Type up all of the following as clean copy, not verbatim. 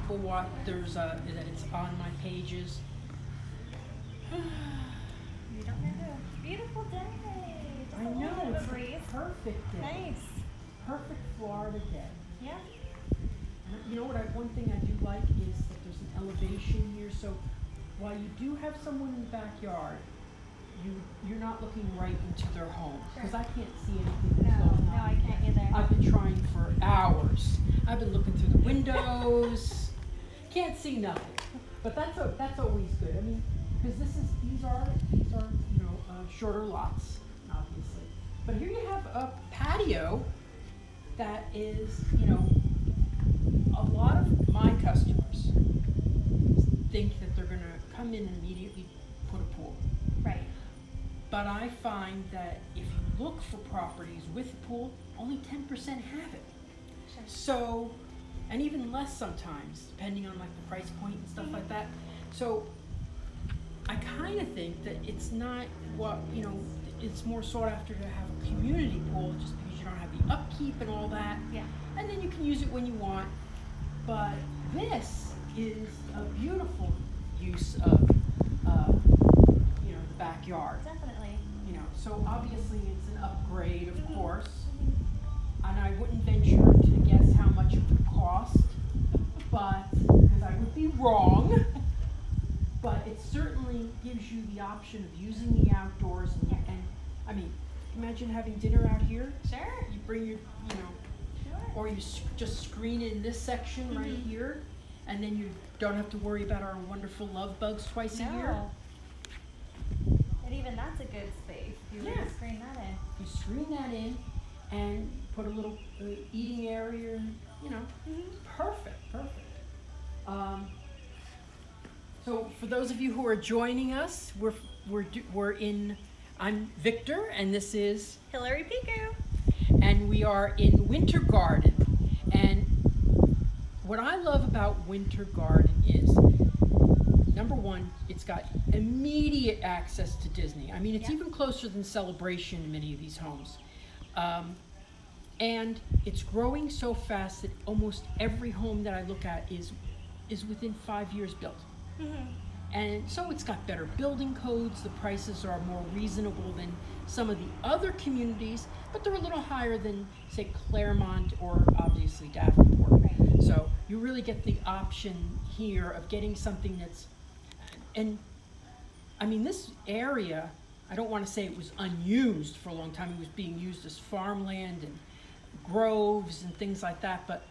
people want that it's on my pages. You don't know. Beautiful day. Just I a little know, bit of it's a breeze. a perfect day. Nice. Perfect Florida day. Yeah. You know what? One thing I do like is that there's an elevation here, so while you do have someone in the backyard, you're not looking right into their home, because I can't see anything that's going on. No, I can't either. I've been trying for hours. I've been looking through the windows. Can't see nothing, but that's always good. I mean, because these are shorter lots, obviously. But here you have a patio that is, a lot of my customers think that they're going to come in and immediately put a pool. Right. But I find that if you look for properties with a pool, only 10% have it. Sure. So, and even less sometimes, depending on like the price point and stuff like that. So, I kind of think that it's not it's more sought after to have a community pool, just because you don't have the upkeep and all that. Yeah. And then you can use it when you want. But this is a beautiful use of the backyard. Definitely. So obviously it's an upgrade, of course. And I wouldn't venture to guess how much it would cost, because I would be wrong. But it certainly gives you the option of using the outdoors, and I mean, imagine having dinner out here. Sure. You bring your, Sure. or you just screen it in this section right here, and then you don't have to worry about our wonderful love bugs twice a year. And even that's a good space. You Yeah. would screen that in. You screen that in and put a little eating area, and, perfect. So for those of you who are joining us, I'm Victor, and this is Hillary Piku. and we are in Winter Garden. And what I love about Winter Garden is, number one, it's got immediate access to Disney. I mean, it's even closer than Celebration in many of these homes. And it's growing so fast that almost every home that I look at is within 5 years built. And so it's got better building codes. The prices are more reasonable than some of the other communities, but they're a little higher than, say, Claremont or obviously Davenport. Right. So you really get the option here of getting something that's, and I mean, this area, I don't want to say it was unused for a long time. It was being used as farmland and groves and things like that, but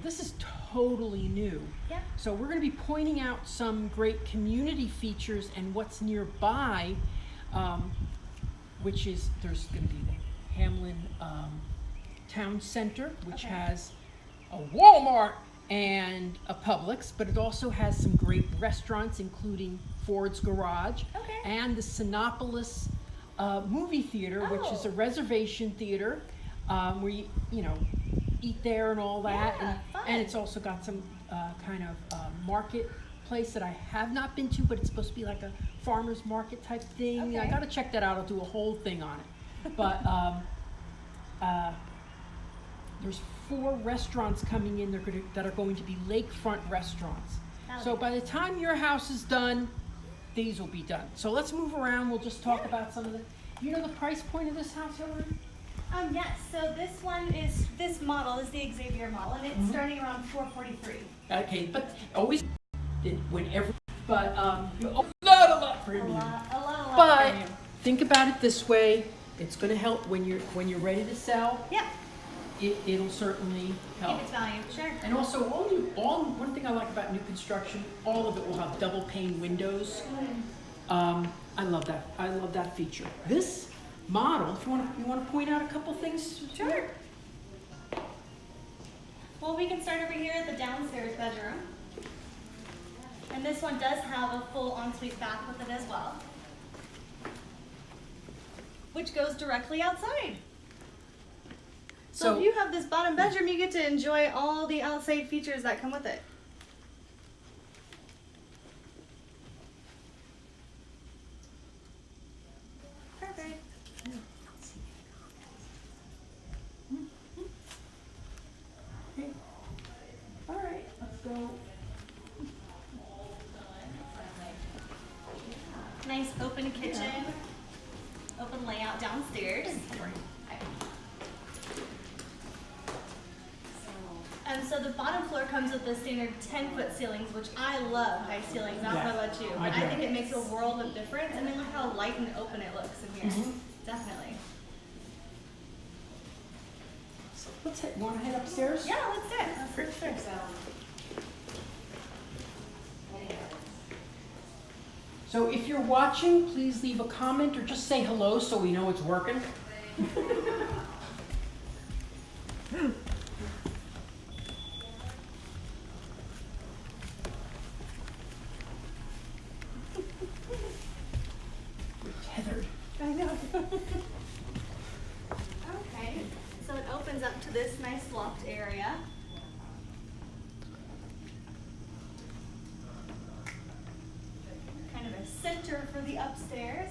this is totally new. Yep. So we're going to be pointing out some great community features and what's nearby, which is, there's going to be the Hamlin Town Center, which has a Walmart and a Publix, but it also has some great restaurants, including Ford's Garage and the Sinopolis movie theater, which is a reservation theater where you eat there and all that. And it's also got some kind of marketplace that I have not been to, but it's supposed to be like a farmer's market type thing. I gotta check that out. I'll do a whole thing on it. But there's 4 restaurants coming in that are going to be lakefront restaurants. So by the time your house is done, these will be done. So let's move around. We'll just talk about some of the, the price point of this house, Hillary? Yes, so this model is the Xavier model, and it's starting around $443. Okay, but always, whenever, but a lot premium. A lot But premium. think about it this way: it's going to help when you're ready to sell. Yeah. It'll certainly help. Keep its value, sure. And also, one thing I like about new construction, all of it will have double pane windows. I love that. I love that feature. This model, if you want to point out a couple things. Sure. Well, we can start over here at the downstairs bedroom. And this one does have a full ensuite bath with it as well, which goes directly outside. So if you have this bottom bedroom, you get to enjoy all the outside features that come with it. Perfect. Okay. All right, let's go So, Nice open kitchen, open layout downstairs. So the bottom floor comes with the standard 10-foot ceilings, which I love high ceilings. I don't know about you, but I think it makes a world of difference. I mean, look how light and open it looks in here. Definitely. So let's want to head upstairs? Yeah, let's do it. Let's go upstairs. So if you're watching, please leave a comment or just say hello so we know it's working. Tethered. I know. Okay, so it opens up to this nice loft area. Kind of a center for the upstairs.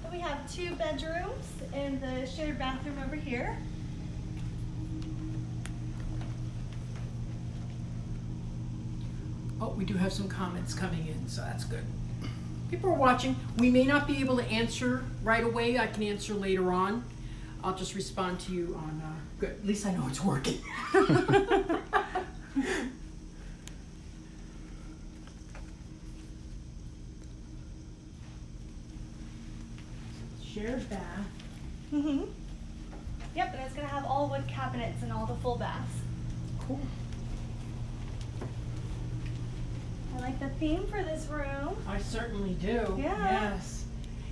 So we have 2 bedrooms and the shared bathroom over here. Oh, we do have some comments coming in, so that's good. People are watching. We may not be able to answer right away. I can answer later on. I'll just respond to you on, good. At least I know it's working. Shared bath. Mm-hmm. Yep, and it's gonna have all wood cabinets and all the full baths. Cool. I like the theme for this room. I certainly do. Yeah. Yes.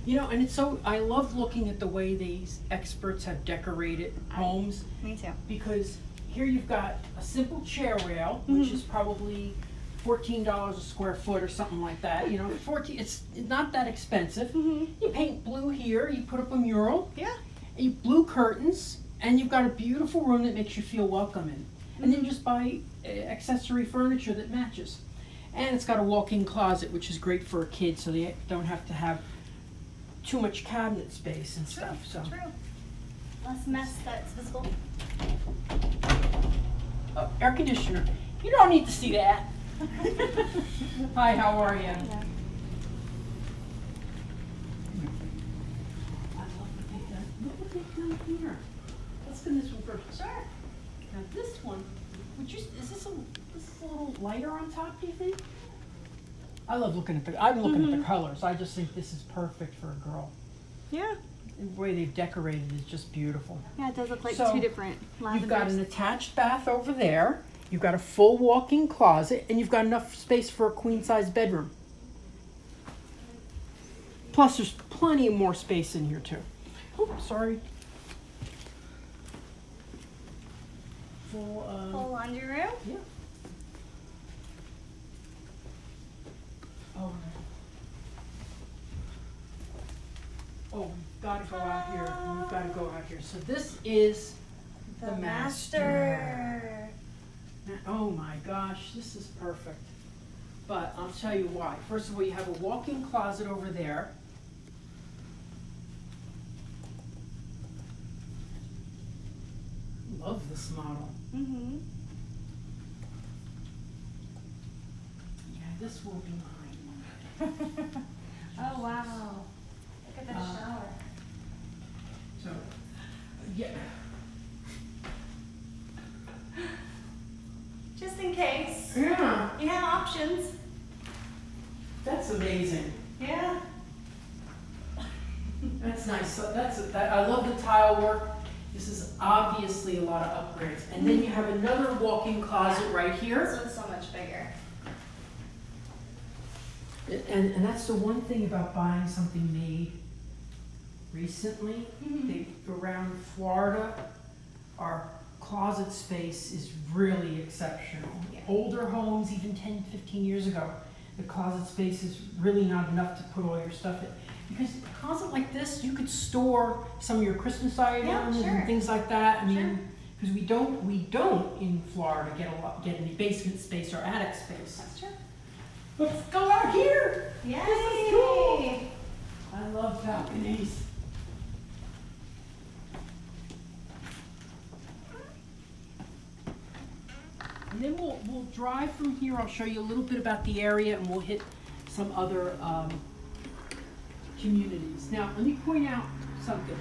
You know, and it's so, I love looking at the way these experts have decorated homes, Me too. because here you've got a simple chair rail, which is probably $14 a square foot or something like that. You know, it's not that expensive. You paint blue here, you put up a mural, Yeah. and you blue curtains, and you've got a beautiful room that makes you feel welcome in. And then just buy accessory furniture that matches. And it's got a walk-in closet, which is great for a kid, so they don't have to have too much cabinet space and stuff. So, True. Less mess that's visible. oh, air conditioner. You don't need to see that. Hi, how are you? Yeah. I love what they've done. Look what they've done here. Let's do this one first. Sure. Now this one, is this a little lighter on top, do you think? I'm looking at the colors. I just think this is perfect for a girl. Yeah. The way they've decorated is just beautiful. Yeah, it does look like So, 2 different lavenders. You've got an attached bath over there. You've got a full walk-in closet, and you've got enough space for a queen-size bedroom. Plus, there's plenty of more space in here too. Oh, sorry. Full laundry room. yeah. Oh. Oh, we've got to go out here. We've got to go out here. So this is the master. Oh my gosh, this is perfect. But I'll tell you why. First of all, you have a walk-in closet over there. Love this model. Mm-hmm. Yeah, this will be mine. Oh, wow. Look at the shower. So, yeah. Just in case. Yeah, You have options. that's amazing. Yeah. That's nice. So I love the tile work. This is obviously a lot of upgrades. And then you have another walk-in closet right here. This one's so much bigger. And that's the one thing about buying something made recently. Around Florida, our closet space is really exceptional. Yeah. Older homes, even 10, 15 years ago, the closet space is really not enough to put all your stuff in. Because a closet like this, you could store some of your Christmas items sure. and things like that. I Sure. mean, because we don't in Florida get any basement space or attic space. That's true. Let's go out here. Yay! This is cool. I love balconies. And then we'll drive from here. I'll show you a little bit about the area, and we'll hit some other communities. Now, let me point out something.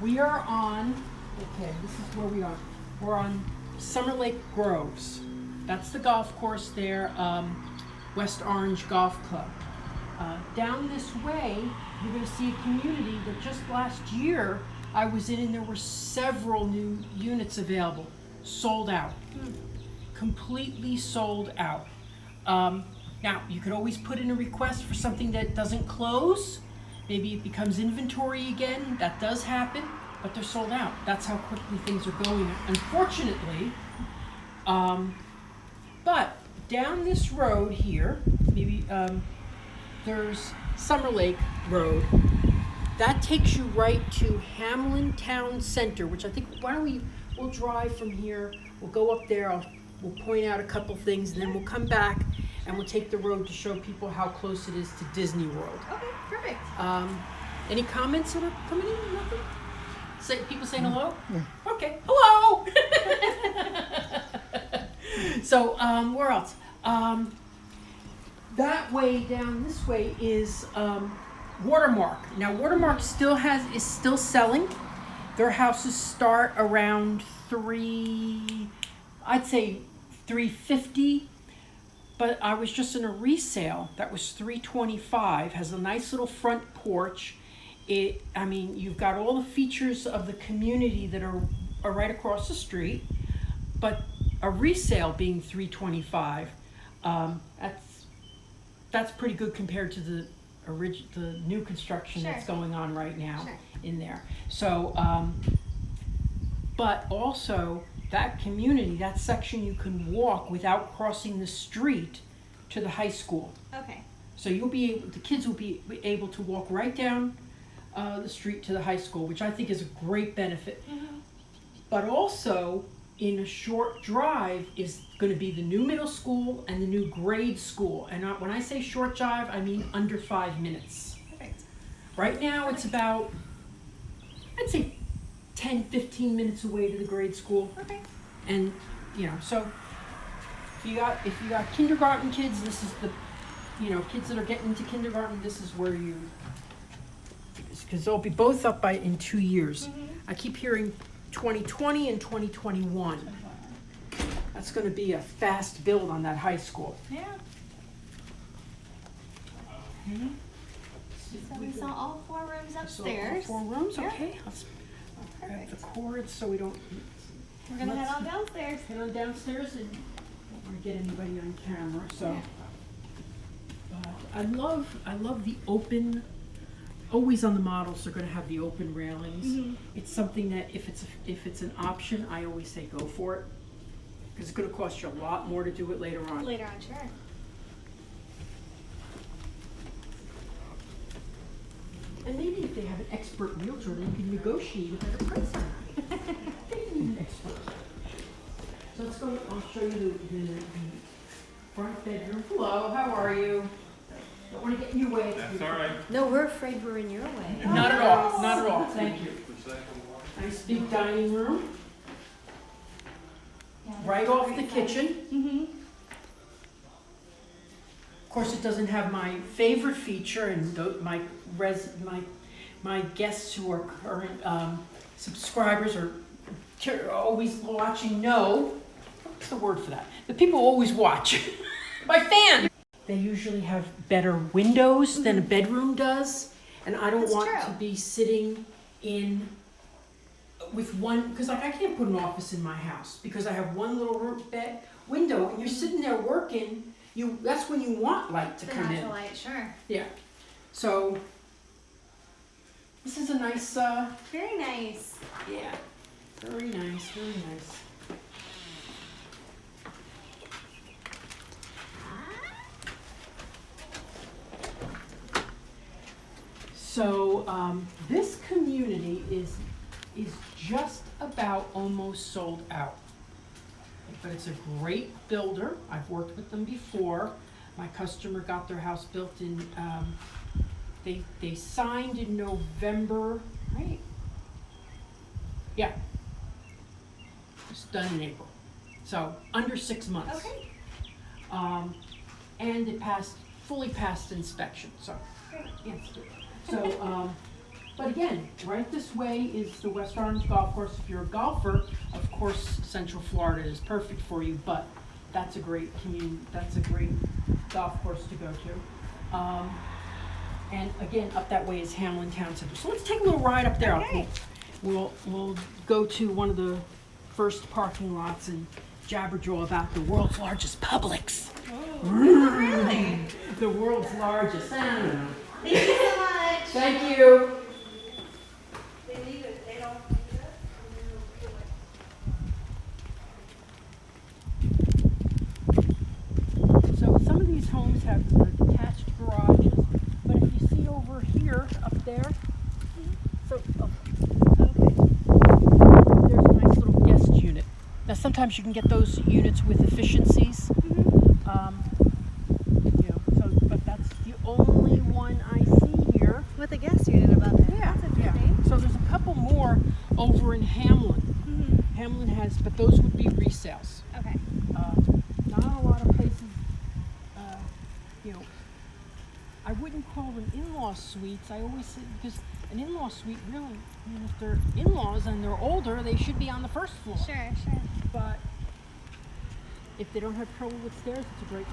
We are on, okay, this is where we are. We're on Summer Lake Groves. That's the golf course there, West Orange Golf Club. Down this way, you're going to see a community that just last year I was in, and there were several new units available, sold out, completely sold out. Now, you could always put in a request for something that doesn't close. Maybe it becomes inventory again. That does happen, but they're sold out. That's how quickly things are going, unfortunately. But down this road here, maybe there's Summer Lake Road. That takes you right to Hamlin Town Center, which I think, we'll drive from here, we'll go up there, we'll point out a couple things, and then we'll come back and we'll take the road to show people how close it is to Disney World. Okay, perfect. Any comments that are coming in? Nothing? People saying hello? Yeah. Okay, hello! So, where else? That way down this way is Watermark. Now Watermark is still selling. Their houses start around I'd say $350. But I was just in a resale that was $325. Has a nice little front porch. You've got all the features of the community that are right across the street, but a resale being $325, that's pretty good compared to the new construction that's going on right now in there. So, but also that community, that section, you can walk without crossing the street to the high school. Okay. So the kids will be able to walk right down the street to the high school, which I think is a great benefit. Mm-hmm. But also, in a short drive is going to be the new middle school and the new grade school. And when I say short drive, I mean under 5 minutes. Perfect. Right now it's about, I'd say 10, 15 minutes away to the grade school. Okay. And, so if you got kindergarten kids, this is the, kids that are getting into kindergarten, this is where because they'll be both up in 2 years. Mm-hmm. I keep hearing 2020 and 2021. That's going to be a fast build on that high school. Yeah. Okay. So we saw all 4 rooms upstairs. So all 4 rooms, Yeah. okay. Let's grab the cords so we don't. We're gonna head on downstairs. Head on downstairs, and don't want to get anybody on camera. So, I love the open. Always on the models, they're going to have the open railings. Mm-hmm. It's something that if it's an option, I always say go for it, because it's going to cost you a lot more to do it later on. Later on, sure. And maybe if they have an expert realtor, they can negotiate a better price. They need an expert. So let's go. I'll show you the front bedroom. Hello, how are you? Don't want to get in your way. That's all right. No, we're afraid we're in your way. Not at all. Not at all. Thank you. Nice big dining room. Right off the kitchen. Mm-hmm. Of course, it doesn't have my favorite feature, and my guests who are current subscribers are always watching. What's the word for that? The people who always watch. My fans. They usually have better windows than a bedroom does, and I don't That's want true. to be sitting in with one, because I can't put an office in my house because I have one little window, and you're sitting there working. That's when you want light to The come in. natural light, sure. Yeah. So this is a nice. Very nice. Yeah. Very nice. Very nice. So this community is just about almost sold out. But it's a great builder. I've worked with them before. My customer got their house built in, they signed in November, right? Yeah. It's done in April. So under 6 months. Okay. And it fully passed inspection, so. Great. Yes. So, but again, right this way is the West Orange Golf Course. If you're a golfer, of course, Central Florida is perfect for you, but that's a great golf course to go to. And again, up that way is Hamlin Town Center. So let's take a little ride up there. Okay. We'll go to one of the first parking lots and jabberjaw about the world's largest Publix. Oh, really? The world's largest. I don't know. Thank you so much. Thank you. They leave it. They don't So some of these homes have attached garages, but if you see over here, up there, so there's a nice little guest unit. Now sometimes you can get those units with efficiencies, but that's the only one I see here. With a guest unit above it. Yeah, That's a good yeah. thing. So there's a couple more over in Hamlin. Hamlin has, but those would be resales. Okay. Not a lot of places, I wouldn't call them in-law suites. I always say, because an in-law suite really, if they're in-laws and they're older, they should be on the first floor. Sure, sure. But if they don't have trouble with stairs, it's a great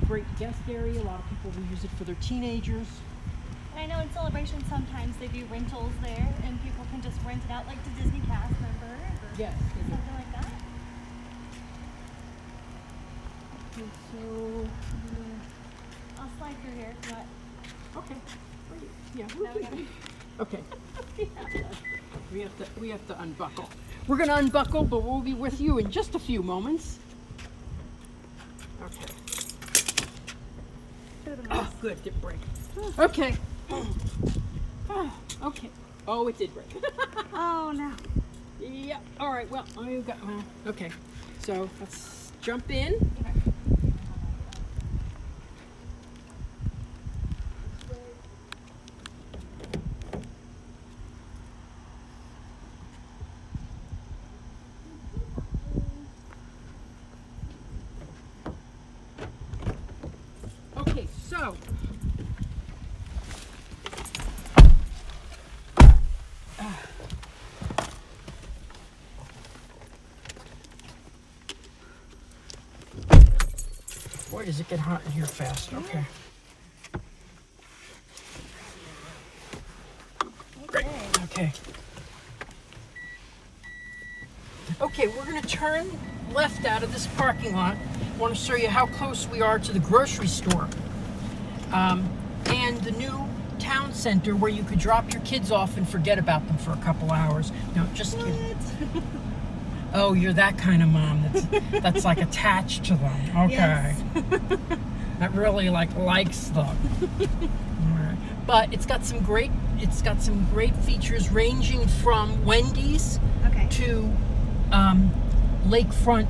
great guest area. A lot of people will use it for their teenagers. And I know in Celebration sometimes they do rentals there and people can just rent it out like to Disney cast members or Yes. something like that. Okay, so, I'll slide through here if you want. okay. Yeah. No, we gotta- Okay. We have to unbuckle. We're gonna unbuckle, but we'll be with you in just a few moments. Okay. Oh, good, didn't break. Okay. Oh, okay. Oh, it did break. Oh no. Yeah. All right. Well, okay. So let's jump in. Okay. So. Boy, does it get hot in here fast. Okay. Great. Okay. Okay, we're going to turn left out of this parking lot. I want to show you how close we are to the grocery store. And the new town center where you could drop your kids off and forget about them for a couple hours. No, just kidding. Oh, you're that kind of mom that's like attached to them. Okay. Yes. That really likes them. All right. But it's got some great features ranging from Wendy's Okay. to lakefront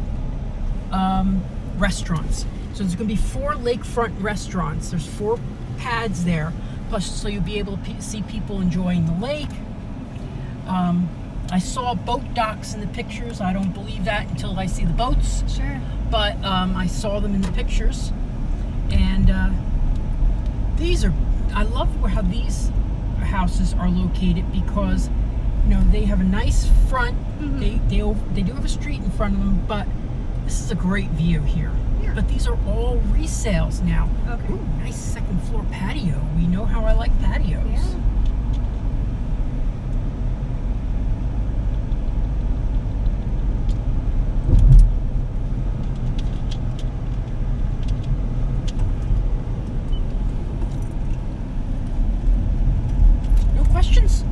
restaurants. So there's going to be 4 lakefront restaurants. There's 4 pads there, plus so you'll be able to see people enjoying the lake. I saw boat docks in the pictures. I don't believe that until I see the boats. Sure. But I saw them in the pictures, and I love how these houses are located because they have a nice front. They do have a street in front of them, but this is a great view here. Yeah. But these are all resales now. Okay. Ooh, nice second floor patio. We know how I like patios. Yeah. No questions?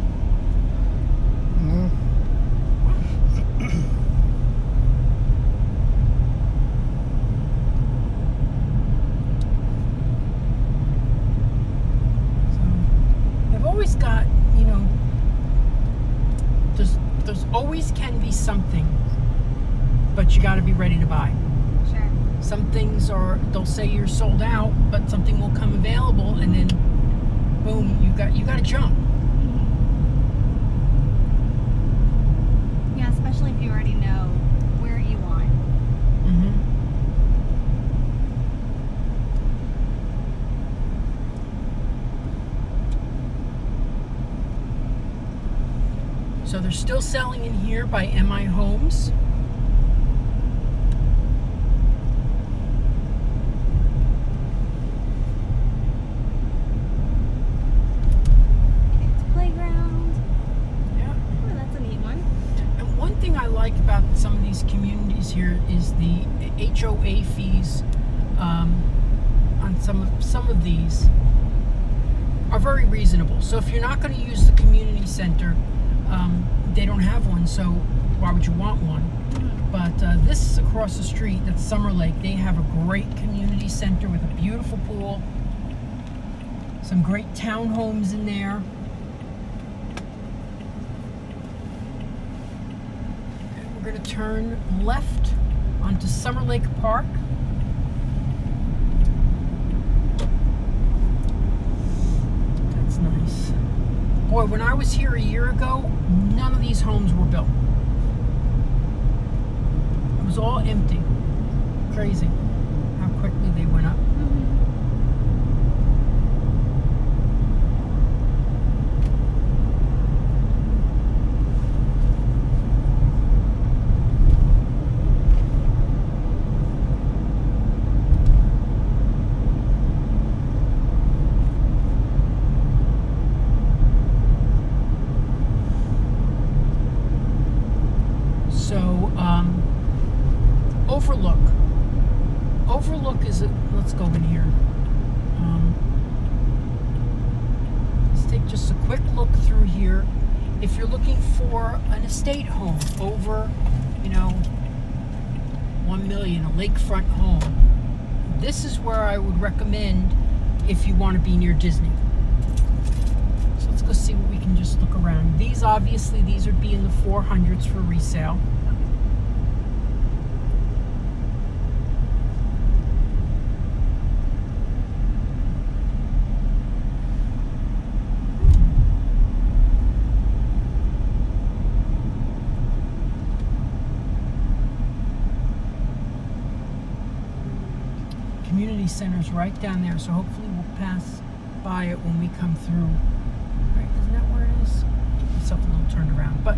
No. They've always got, there's always can be something, but you got to be ready to buy. Sure. Some things they'll say you're sold out, but something will come available, and then boom, you got to jump. Yeah, especially if you already know where you want. So they're still selling in here by MI Homes. It's a playground. Yeah. Oh, that's a neat one. And one thing I like about some of these communities here is the HOA fees on some of these are very reasonable. So if you're not going to use the community center, they don't have one, so why would you want one? But this is across the street, that's Summer Lake. They have a great community center with a beautiful pool, some great townhomes in there. And we're going to turn left onto Summer Lake Park. That's nice. Boy, when I was here a year ago, none of these homes were built. It was all empty. Crazy how quickly they went up. Overlook is let's go in here. Let's take just a quick look through here. If you're looking for an estate home over, 1 million, a lakefront home, this is where I would recommend if you want to be near Disney. So let's go see what we can just look around. These would be in the 400s for resale. Community center's right down there, so hopefully we'll pass by it when we come through. Right, isn't that where it is? Get myself a little turned around, but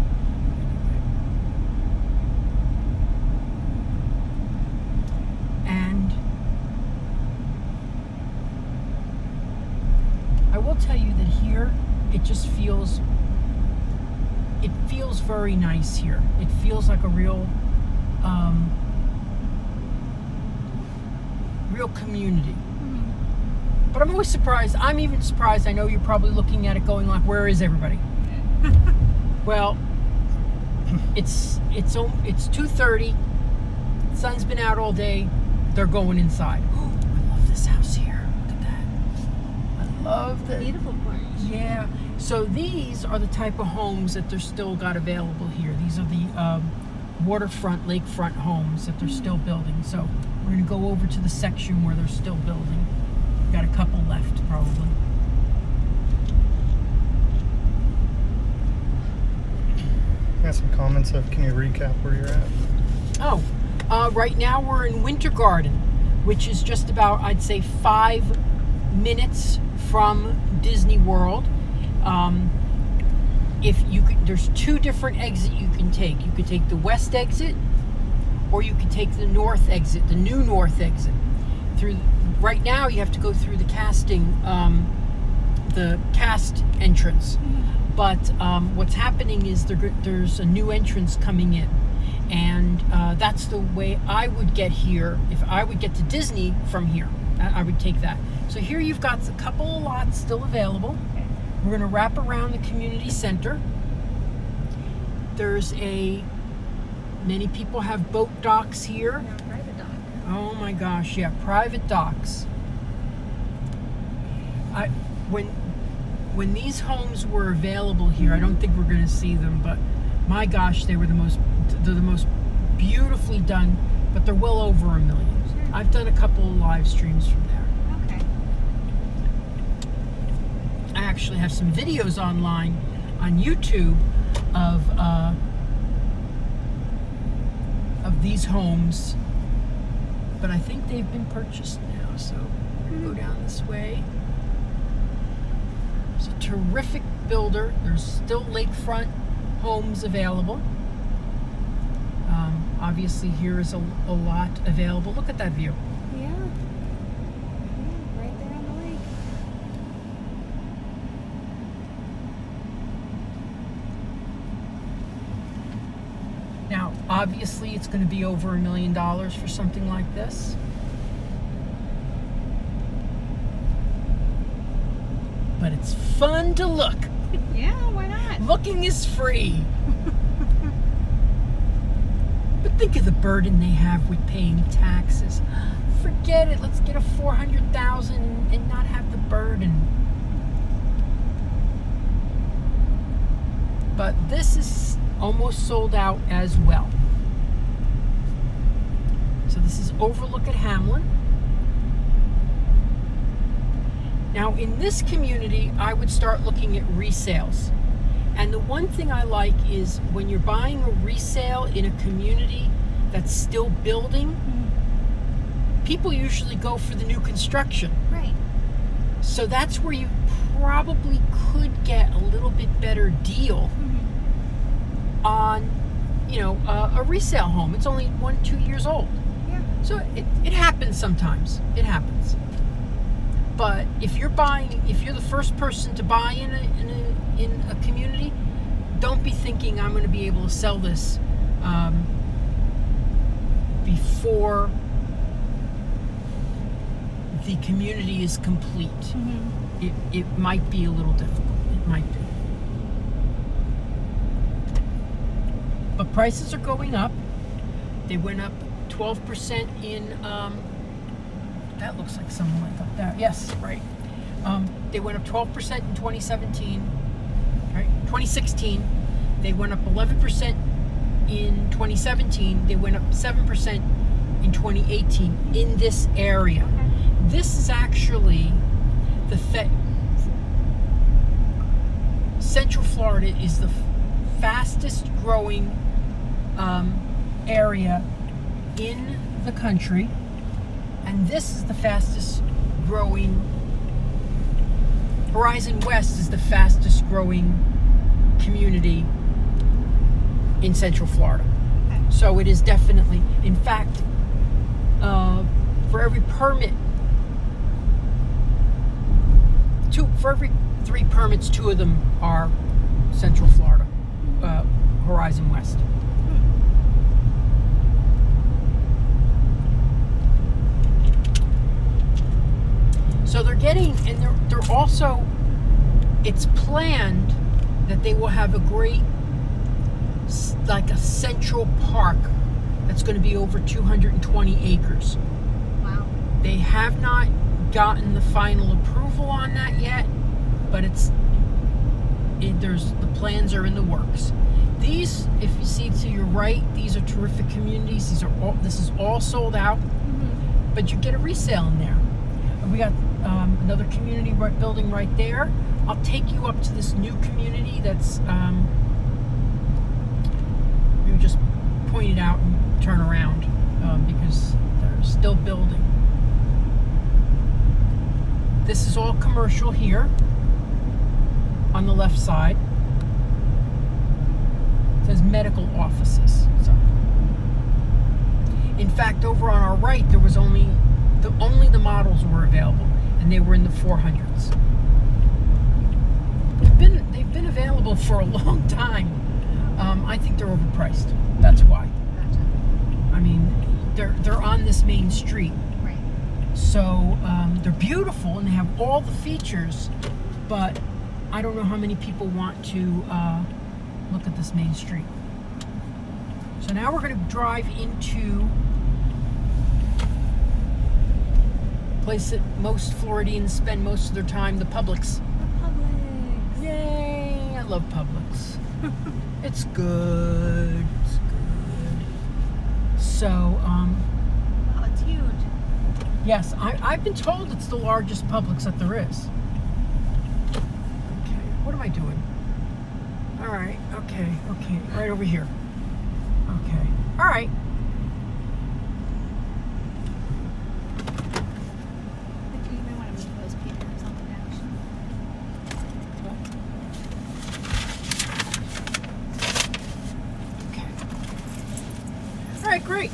and I will tell you that here it just feels very nice here. It feels like a real community. But I'm always surprised. I'm even surprised. I know you're probably looking at it going like, where is everybody? Well, it's 2:30. Sun's been out all day. They're going inside. Oh, I love this house here. Look at that. I love the Beautiful porch. Yeah. So these are the type of homes that they're still got available here. These are the waterfront, lakefront homes that they're still building. So we're going to go over to the section where they're still building. Got a couple left, probably. Got some comments of, can you recap where you're at? Oh, right now we're in Winter Garden, which is just about, I'd say, 5 minutes from Disney World. There's 2 different exits you can take. You could take the west exit, or you could take the north exit, the new north exit. Right now, you have to go through the cast entrance. But what's happening is there's a new entrance coming in, and that's the way I would get here. If I would get to Disney from here, I would take that. So here you've got a couple of lots still available. We're going to wrap around the community center. Many people have boat docks here. Yeah, private dock. Oh my gosh, yeah, private docks. When these homes were available here, I don't think we're going to see them, but my gosh, they're the most beautifully done, but they're well over 1 million. Sure. I've done a couple of live streams from there. Okay. I actually have some videos online on YouTube of these homes, but I think they've been purchased now, so we're going to go down this way. It's a terrific builder. There's still lakefront homes available. Obviously, here is a lot available. Look at that view. Yeah. Right there on the lake. Now, obviously, it's going to be over $1 million for something like this. But it's fun to look. Yeah, why not? Looking is free. But think of the burden they have with paying taxes. Forget it. Let's get a $400,000 and not have the burden. But this is almost sold out as well. So this is overlook at Hamlin. Now in this community, I would start looking at resales. And the one thing I like is when you're buying a resale in a community that's still building, people usually go for the new construction. Right. So that's where you probably could get a little bit better deal on, a resale home. It's only 1-2 years old. Yeah. So it happens sometimes. It happens. But if you're the first person to buy in a community, don't be thinking I'm going to be able to sell this before the community is complete. It might be a little difficult. It might be. But prices are going up. They went up 12% in. That looks like someone like up there. Yes, right. They went up 12% in 2017. Right, 2016. They went up 11% in 2017. They went up 7% in 2018 in this area. This is actually Central Florida is the fastest growing area in the country. And this is the fastest growing. Horizon West is the fastest growing community in Central Florida. Okay. So it is definitely, in fact, for every permit, for every 3 permits, 2 of them are Central Florida, Horizon West. So they're getting, and they're also, it's planned that they will have a great, like a central park that's going to be over 220 acres. Wow. They have not gotten the final approval on that yet, but the plans are in the works. These, if you see to your right, these are terrific communities. This is all sold out, but you get a resale in there. We got another community building right there. I'll take you up to this new community that's you just point it out and turn around because they're still building. This is all commercial here on the left side. It says medical offices. So, in fact, over on our right, there was only the models were available, and they were in the 400s. They've been available for a long time. I think they're overpriced. That's why. Gotcha. I mean, they're on this main street, Right. so they're beautiful and they have all the features, but I don't know how many people want to look at this main street. So now we're going to drive into place that most Floridians spend most of their time, the Publix. The Publix. Yay! I love Publix. It's good. It's good. So, Wow, it's huge. yes, I've been told it's the largest Publix that there is. Okay, what am I doing? All right, okay, right over here. Okay, all right. You may want to move those papers on the dash. right, great.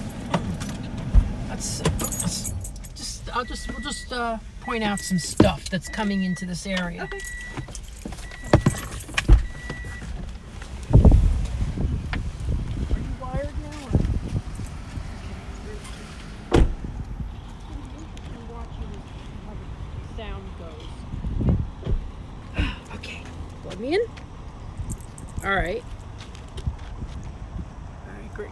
We'll just point out some stuff that's coming into this area. Okay. Are you wired now? I'm watching how the sound goes. Okay, plug me in. All right. All right, great.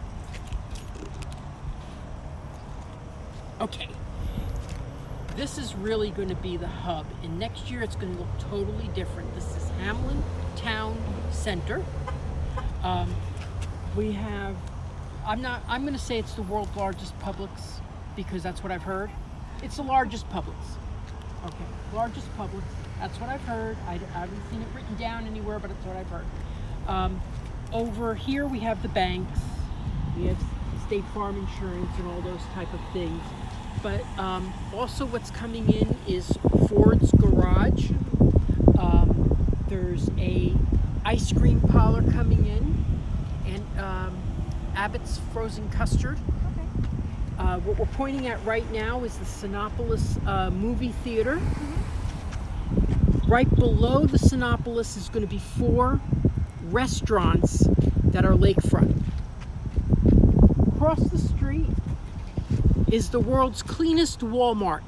Okay. This is really going to be the hub, and next year it's going to look totally different. This is Hamlin Town Center. We have, I'm going to say it's the world's largest Publix because that's what I've heard. It's the largest Publix. Okay, largest Publix. That's what I've heard. I haven't seen it written down anywhere, but it's what I've heard. Over here we have the banks. We have State Farm Insurance and all those type of things. But also what's coming in is Ford's Garage. There's a ice cream parlor coming in, and Abbott's Frozen Custard. Okay. What we're pointing at right now is the Sinopolis movie theater. Right below the Sinopolis is going to be 4 restaurants that are lakefront. Across the street is the world's cleanest Walmart.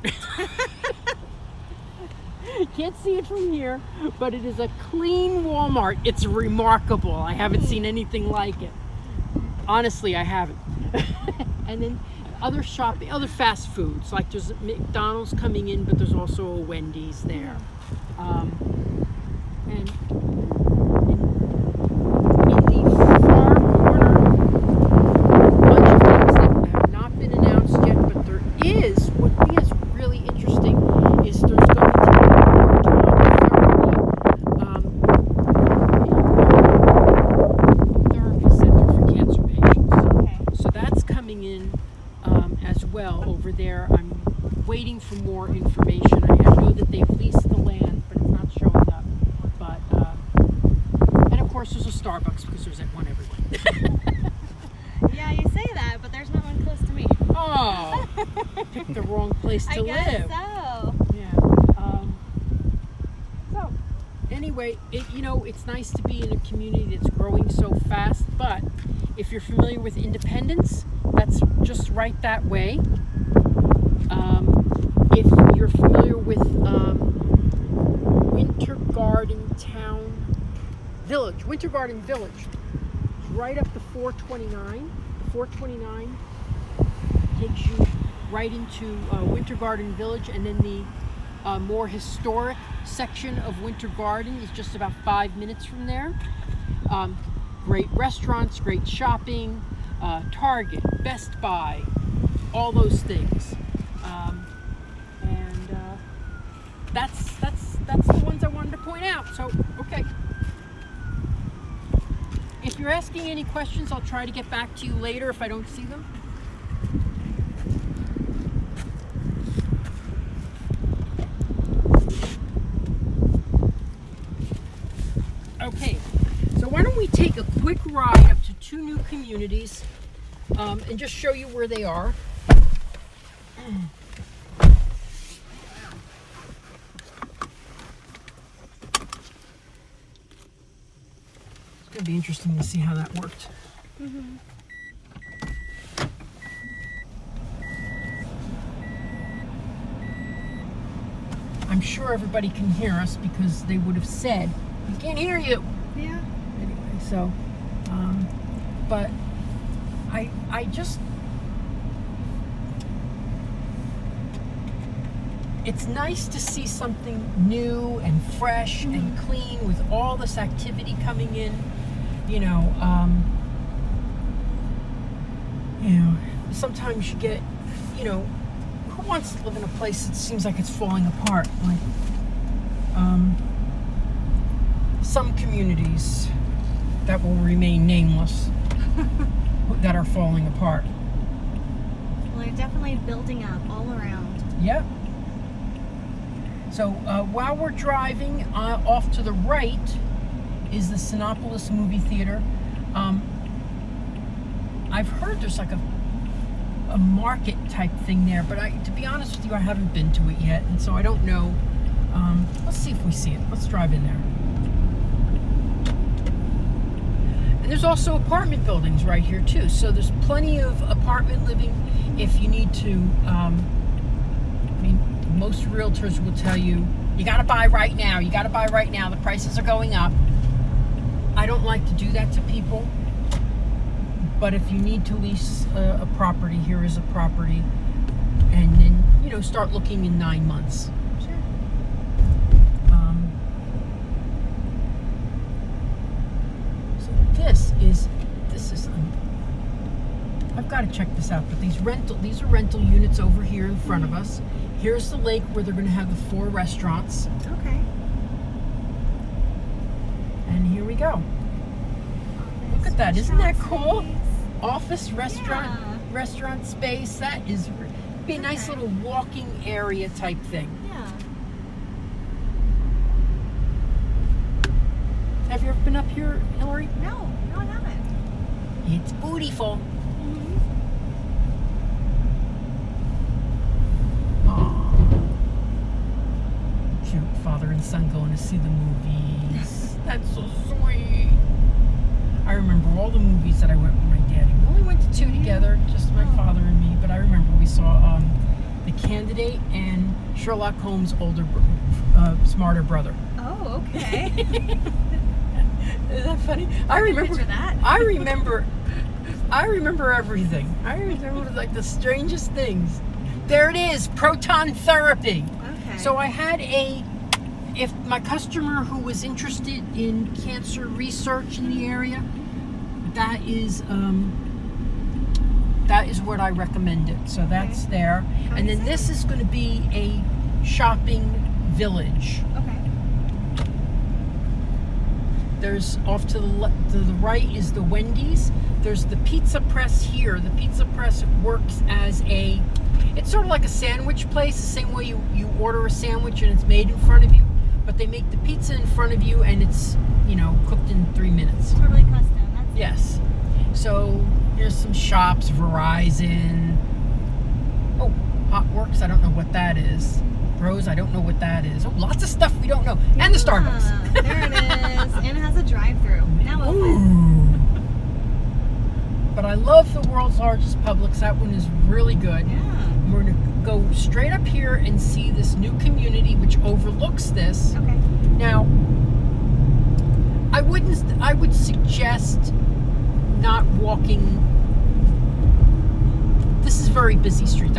Can't see it from here, but it is a clean Walmart. It's remarkable. I haven't seen anything like it. Honestly, I haven't. And then other fast foods, like there's McDonald's coming in, but there's also a Wendy's there. And in the far corner, a bunch of things that have not been announced yet, but there is, what is really interesting is there's going to be therapy center for cancer patients. Okay. So that's coming in as well over there. I'm waiting for more information. I know that they've leased the land, but it's not showing up. But and of course there's a Starbucks because there's one everywhere. Yeah, you say that, but there's not one close to me. Oh, picked the wrong place to I guess live. so. Yeah. So anyway, it's nice to be in a community that's growing so fast. But if you're familiar with Independence, that's just right that way. If you're familiar with Winter Garden Village, it's right up the 429. The 429 takes you right into Winter Garden Village, and then the more historic section of Winter Garden is just about 5 minutes from there. Great restaurants, great shopping, Target, Best Buy, all those things. That's the ones I wanted to point out. So, okay. If you're asking any questions, I'll try to get back to you later if I don't see them. Okay, so why don't we take a quick ride up to 2 new communities and just show you where they are. It's going to be interesting to see how that worked. Mm-hmm. I'm sure everybody can hear us because they would have said, "We can't hear you." Yeah. Anyway, so, but I just, it's nice to see something new and fresh and clean with all this activity coming in. Sometimes you get, who wants to live in a place that seems like it's falling apart? Like, some communities that will remain nameless that are falling apart. Well, they're definitely building up all around. Yep. So while we're driving off to the right is the Sinopolis movie theater. I've heard there's like a a market type thing there, but to be honest with you, I haven't been to it yet, and so I don't know. Let's see if we see it. Let's drive in there. And there's also apartment buildings right here too, so there's plenty of apartment living if you need to. I mean, most realtors will tell you, you got to buy right now. You got to buy right now. The prices are going up. I don't like to do that to people. But if you need to lease a property, here is a property. And then, start looking in 9 months. Sure. So this is I've got to check this out. But these are rental units over here in front of us. Here's the lake where they're going to have the 4 restaurants. Okay. And here we go. Look at that. Isn't that cool? Office, restaurant space. That is be a nice little walking area type thing. Yeah. Have you ever been up here, Hillary? No, I haven't. It's beautiful. Cute father and son going to see the movies. That's so sweet. I remember all the movies that I went with my daddy. We only went to 2 together, just my father and me. But I remember we saw The Candidate and Sherlock Holmes' smarter brother. Oh, okay. Isn't that funny? I remember picture that. I remember everything. I remember like the strangest things. There it is, proton therapy. Okay. So I had if my customer who was interested in cancer research in the area, that is what I recommended. So that's there. And then this is going to be a shopping village. Okay. There's off to the right is the Wendy's. There's the pizza press here. The pizza press works as it's sort of like a sandwich place, the same way you order a sandwich and it's made in front of you, but they make the pizza in front of you and it's, cooked in 3 minutes. Totally custom. That's Yes. So here's some shops, Verizon. Oh, Hotworks, I don't know what that is. Rose, I don't know what that is. Oh, lots of stuff we don't know. And the Starbucks. There it is. And it has a drive-through. Now open. Ooh. But I love the world's largest Publix. That one is really good. Yeah. We're going to go straight up here and see this new community which overlooks this. Okay. Now, I would suggest not walking. This is a very busy street.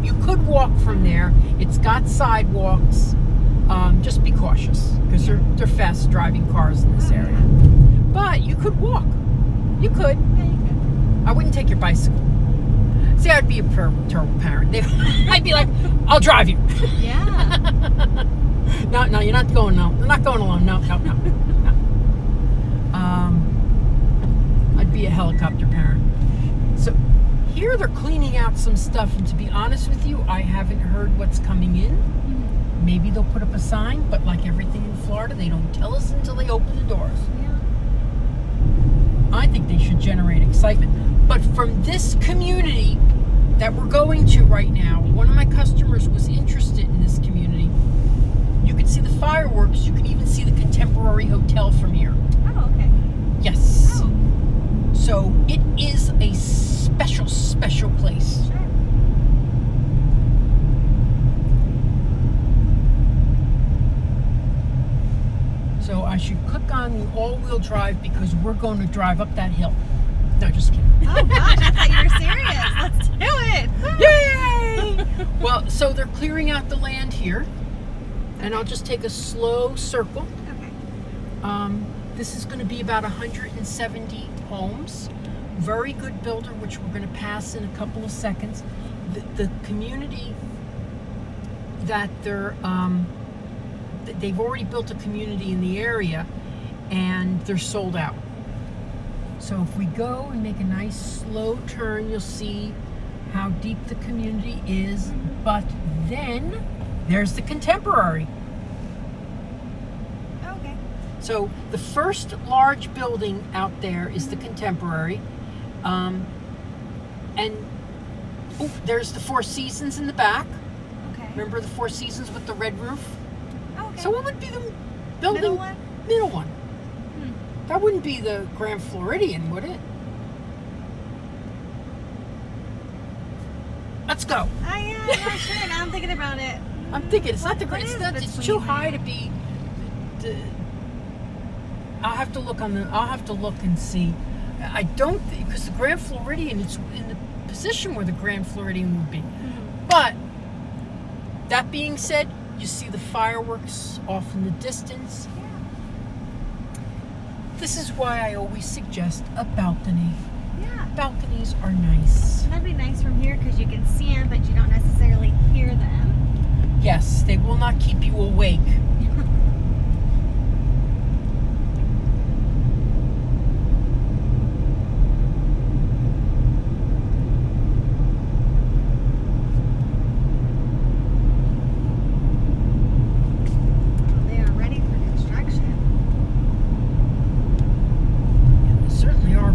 You could walk from there. It's got sidewalks. Just be cautious because they're fast driving cars in this area. But you could walk. You could. Yeah, you could. I wouldn't take your bicycle. See, I'd be a terrible parent. I'd be like, I'll drive you. Yeah. No, you're not going. No, you're not going alone. No. I'd be a helicopter parent. So here they're cleaning out some stuff, and to be honest with you, I haven't heard what's coming in. Maybe they'll put up a sign, but like everything in Florida, they don't tell us until they open the doors. Yeah. I think they should generate excitement. But from this community that we're going to right now, one of my customers was interested in this community. You can see the fireworks. You can even see the Contemporary Hotel from here. Oh, okay. Yes. Oh. So it is a special place. Sure. So I should click on the all-wheel drive because we're going to drive up that hill. No, just kidding. Oh gosh, I thought you were serious. Let's do it. Yay! Well, so they're clearing out the land here, and I'll just take a slow circle. Okay. This is going to be about 170 homes. Very good builder, which we're going to pass in a couple of seconds. The community that they've already built a community in the area, and they're sold out. So if we go and make a nice slow turn, you'll see how deep the community is. But then there's the Contemporary. Okay. So the first large building out there is the Contemporary. And Oh, there's the Four Seasons in the back. Okay. Remember the Four Seasons with the red roof? Oh, okay. So what would be the building? Middle one? Middle one. That wouldn't be the Grand Floridian, would it? Let's go. Yeah, I'm not sure. Now I'm thinking about it. I'm thinking it's not the What Grand. is It's between too high there? to be. I'll have to look and see. I don't think because the Grand Floridian is in the position where the Grand Floridian would be. But that being said, you see the fireworks off in the distance. This is why I always suggest a balcony. Yeah. Balconies are nice. And that'd be nice from here because you can see them, but you don't necessarily hear them. Yes, they will not keep you awake. They are ready for construction. They certainly are.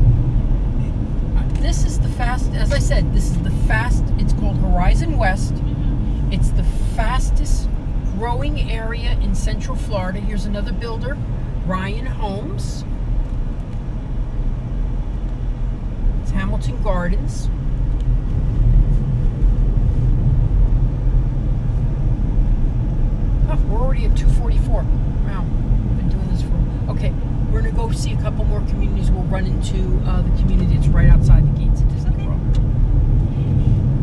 This is the fast, as I said, this is the fast, it's called Horizon West. It's the fastest growing area in Central Florida. Here's another builder, Ryan Homes. It's Hamilton Gardens. Oh, we're already at 2:44. Wow, been doing this for, okay, we're gonna go see a couple more communities. We'll run into the community that's right outside the gates of Disney World.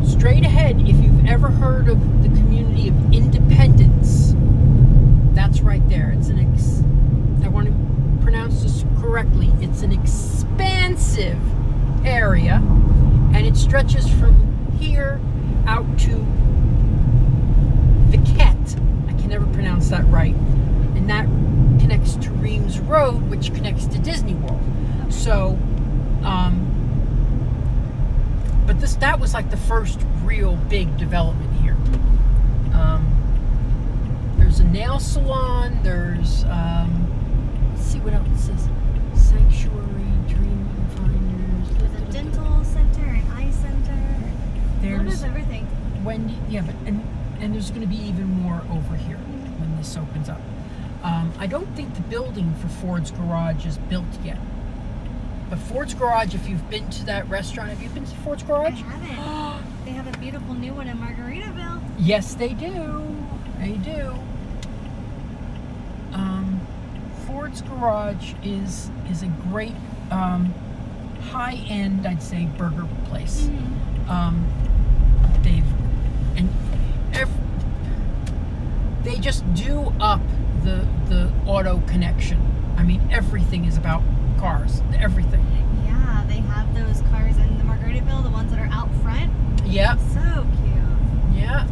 Straight ahead, if you've ever heard of the community of Independence, that's right there. It's I want to pronounce this correctly. It's an expansive area, and it stretches from here out to Viquette. I can never pronounce that right. And that connects to Reams Road, which connects to Disney World. So, but that was like the first real big development here. There's a nail salon. There's let's see what else it says. Sanctuary, Dream Finders. There's a dental center, an eye center. There's There's everything. Wendy. Yeah, but and there's going to be even more over here when this opens up. I don't think the building for Ford's Garage is built yet. But Ford's Garage, if you've been to that restaurant, have you been to Ford's I Garage? haven't. They have a beautiful new one in Margaritaville. Yes, they do. They do. Ford's Garage is a great high-end, I'd say, burger place. They just do up the auto connection. I mean, everything is about cars. Everything. Yeah, they have those cars in the Margaritaville, the ones that are out front. Yeah. So cute. Yeah.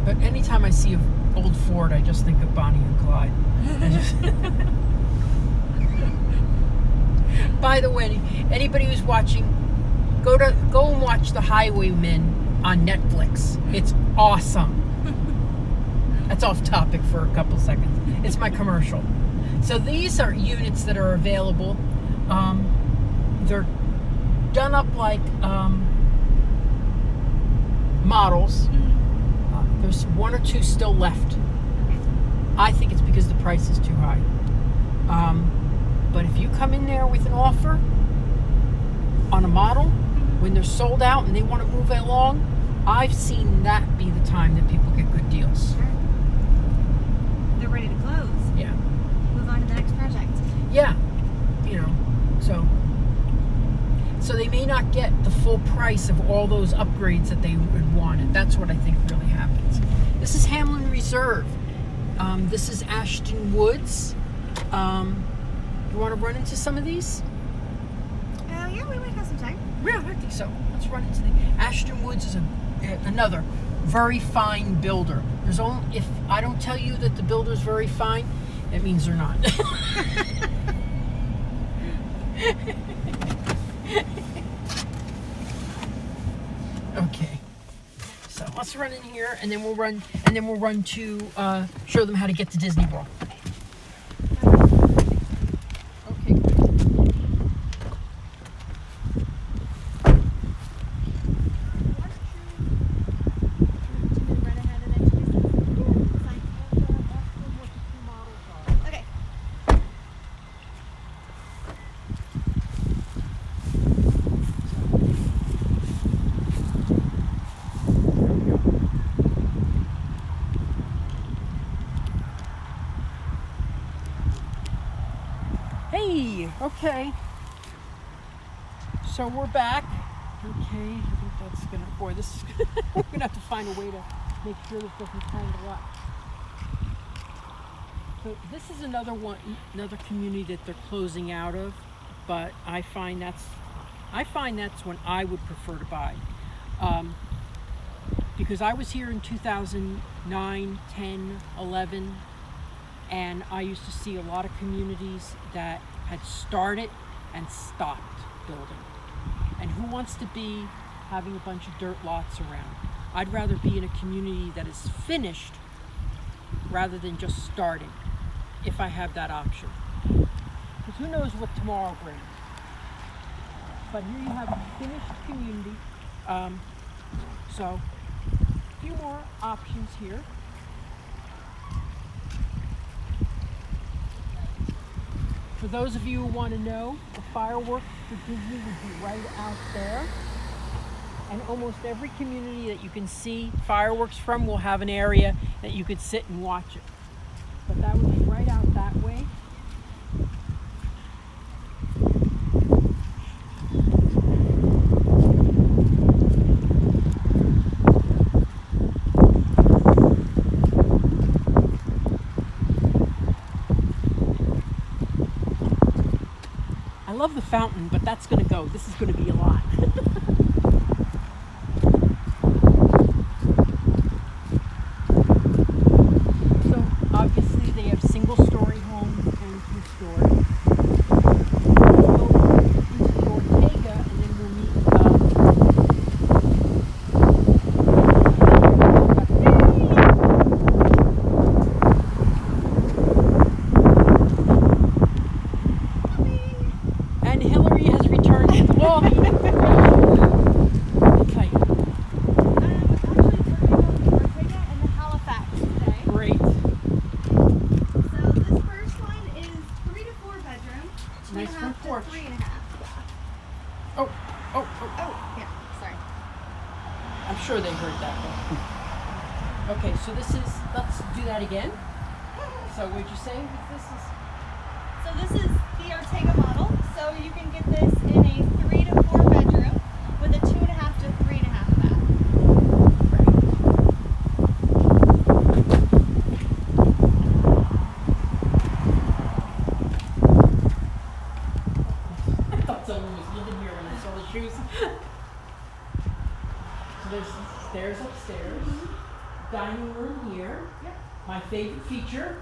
But anytime I see an old Ford, I just think of Bonnie and Clyde. By the way, anybody who's watching, go and watch The Highwaymen on Netflix. It's awesome. That's off topic for a couple seconds. It's my commercial. So these are units that are available. They're done up like models. There's one or two still left. I think it's because the price is too high. But if you come in there with an offer on a model, when they're sold out and they want to move along, I've seen that be the time that people get good deals. Sure. They're ready to close. Yeah. Move on to the next project. Yeah. You know, so they may not get the full price of all those upgrades that they would want. That's what I think really happens. This is Hamlin Reserve. This is Ashton Woods. You want to run into some of these? Yeah, we might have some time. Yeah, I think so. Let's run into the Ashton Woods is another very fine builder. There's only, if I don't tell you that the builder's very fine, it means they're not. Okay. So let's run in here, and then we'll run to show them how to get to Disney World. Hey, okay. So we're back. Okay, I think that's gonna, boy, this is, we're gonna have to find a way to make sure this doesn't tangle up. So this is another community that they're closing out of, but I find that's when I would prefer to buy. Because I was here in 2009, 10, 11, and I used to see a lot of communities that had started and stopped building. And who wants to be having a bunch of dirt lots around? I'd rather be in a community that is finished rather than just starting, if I have that option. Because who knows what tomorrow brings. But here you have a finished community. So, a few more options here. For those of you who want to know, the fireworks for Disney would be right out there. And almost every community that you can see fireworks from will have an area that you could sit and watch it. But that would be right out that way. I love the fountain, but that's going to go. This is going to be a lot. So obviously they have single-story homes and two-story. We'll go into Ortega, and then we'll meet. And Hillary has returned to the lobby. Okay, Actually, we're going to Ortega and the Halifax today. great. So this first one is 3 to 4 bedroom, Nice 2.5 front to porch. 3.5 bath. Oh. Oh, yeah, sorry. I'm sure they heard that though. Okay, so this is, let's do that again. So what'd you say this is? So this is the Ortega model. So you can get this in a 3 to 4 bedroom with a 2.5 to 3.5 bath. I thought someone was living here when I saw the shoes. So there's stairs upstairs, dining room here. Yep. My favorite feature,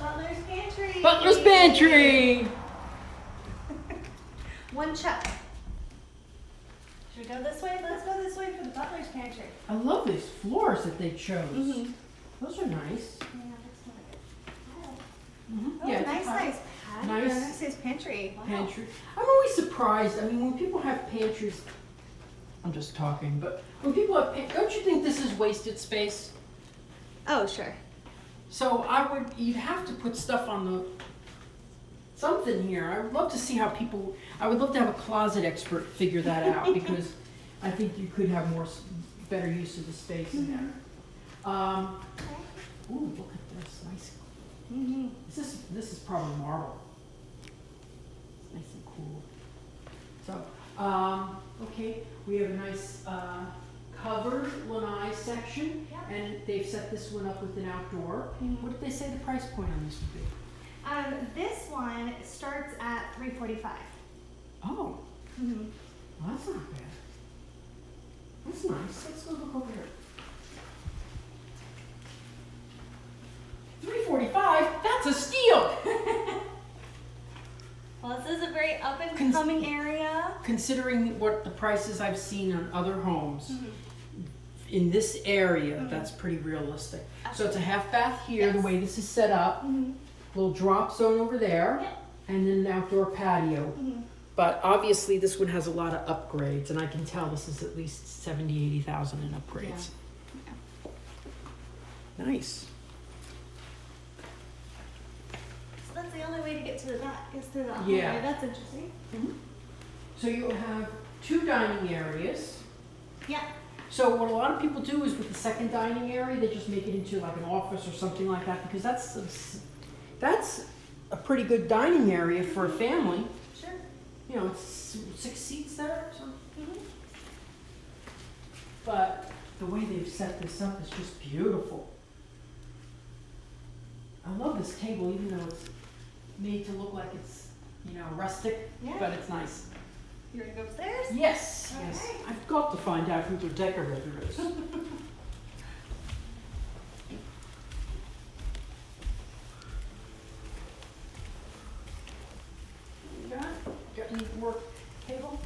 Butler's pantry. Butler's Pantry. One check. Should we go this way? Let's go this way for the Butler's pantry. I love these floors that they chose. Mhm. Those are nice. Oh, Yeah, it's nice, a nice patio. Nice. Nice, nice pantry. Wow. Pantry. I'm always surprised. I mean, when people have pantries, I'm just talking, but when people have, don't you think this is wasted space? Oh, sure. So you'd have to put stuff on the, something here. I would love to see how people, I would love to have a closet expert figure that out because I think you could have better use of the space in there. Ooh, look at this, nice. Mm-hmm. This is probably marble. It's nice and cool. So, okay, we have a nice covered lanai section, and they've set this one up with an outdoor. What did they say the price point on this would be? This one starts at $345. Oh, Mm-hmm. well, that's not bad. That's nice. Let's go look over here. $345. That's a steal. Well, this is a very up and coming area. Considering what the prices I've seen on other homes, in this area, that's pretty realistic. So it's a half bath here, the Yes. way this is set up, little drop zone over there, Yep. and then an outdoor patio. But obviously this one has a lot of upgrades, and I can tell this is at least 70, 80,000 in upgrades. Nice. So that's the only way to get to the back, is through the Yeah. hallway. That's interesting. So you have 2 dining areas. Yeah. So what a lot of people do is with the second dining area, they just make it into like an office or something like that, because that's a pretty good dining area for a family. Sure. You know, it's 6 seats there, so. Mhm. But the way they've set this up is just beautiful. I love this table, even though it's made to look like it's, you know, rustic, Yeah. but it's nice. You ready to go upstairs? Yes, yes. Okay. I've got to find out who the decorator is. Got any more table?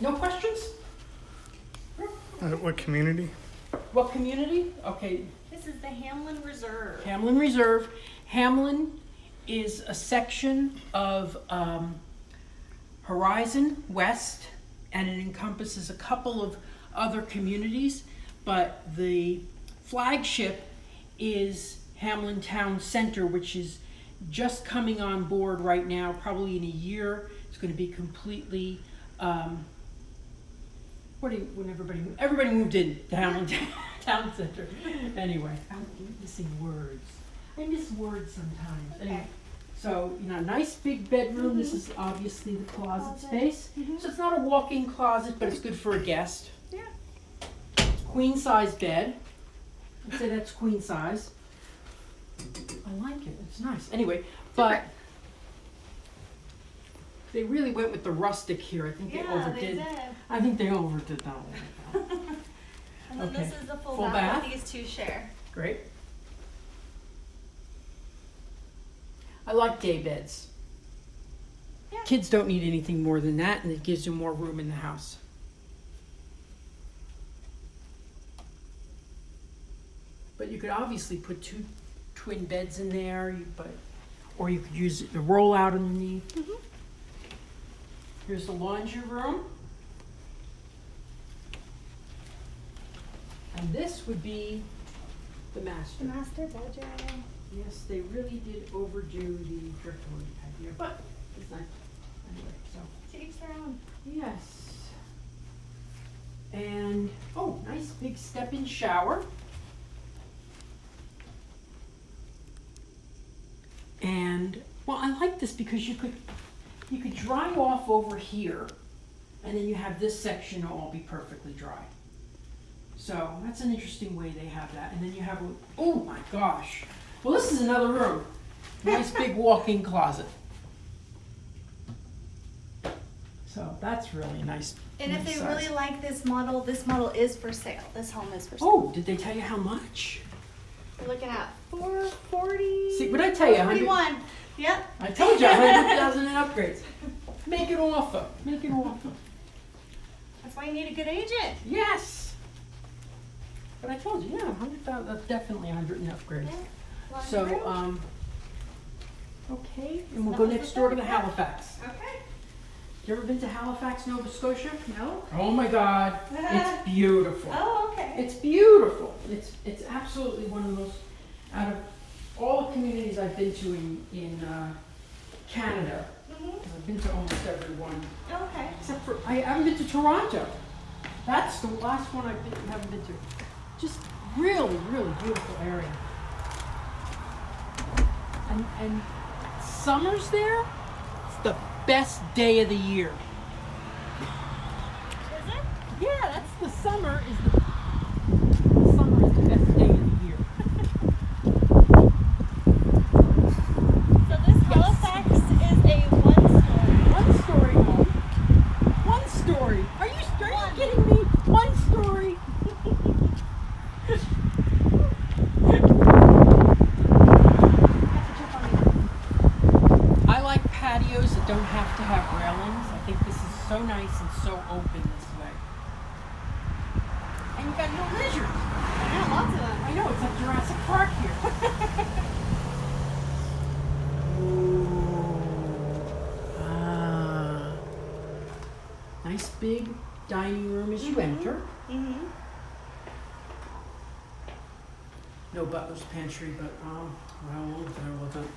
No questions? What community? What community? Okay, This is the Hamlin Reserve. Hamlin Reserve. Hamlin is a section of Horizon West, and it encompasses a couple of other communities, but the flagship is Hamlin Town Center, which is just coming on board right now. Probably in a year, it's going to be completely. When everybody moved in to Hamlin Town Center. Anyway, I'm missing words. I miss words sometimes. Okay. Anyway, so, you know, nice big bedroom. This is obviously the closet space. So it's not a walk-in closet, but it's good for a guest. Yeah. Queen size bed. I'd say that's queen size. I like it. It's nice. Anyway, but they really went with the rustic here. I think they Yeah, overdid. they did. I think they overdid that one. And then Okay. this is the full, Full bath bath? that these two share. Great. I like day beds. Yeah. Kids don't need anything more than that, and it gives you more room in the house. But you could obviously put 2 twin beds in there, or you could use the roll out underneath. Mhm. Here's the laundry room. And this would be the master. The master bedroom. Yes, they really did overdo the driftwood idea, but it's nice. Anyway, so, To each their own. yes. And, oh, nice big step-in shower. And, well, I like this because you could dry off over here, and then you have this section all be perfectly dry. So that's an interesting way they have that. And then you have, oh my gosh. Well, this is another room. Nice big walk-in closet. So that's really nice. And if nice they size. really like this model is for sale. This home is for sale. Oh, did they tell you how much? We're looking at $440. See, what'd I tell you? 41. Yep. I told you, 100,000 in upgrades. Make an offer. Make an offer. That's why you need a good agent. Yes. But I told you, yeah, 100,000. That's definitely 100 in upgrades. Yeah. Laundry So, room. okay, and we'll go next door to the Halifax. Okay. You ever been to Halifax, Nova Scotia? No. Oh my God, it's beautiful. Oh, okay. It's beautiful. It's absolutely one of the most, out of all the communities I've been to in Canada, Mhm. 'cause I've been to almost every one, Okay. except for, I haven't been to Toronto. That's the last one haven't been to. Just really, really beautiful area. And summer's there, it's the best day of the year. Is it? Yeah, that's the summer is the best day of the year. So this Halifax is a one-story. 1 story home. 1 story. Are you kidding me? 1 story. I like patios that don't have to have railings. I think this is so nice and so open this way. And you got no lizards. I know, lots of them. I know, it's like Jurassic Park here. Ooh. Ah. Nice big dining room as you enter. Mm-hmm. No butler's pantry, but well, we'll deal with it.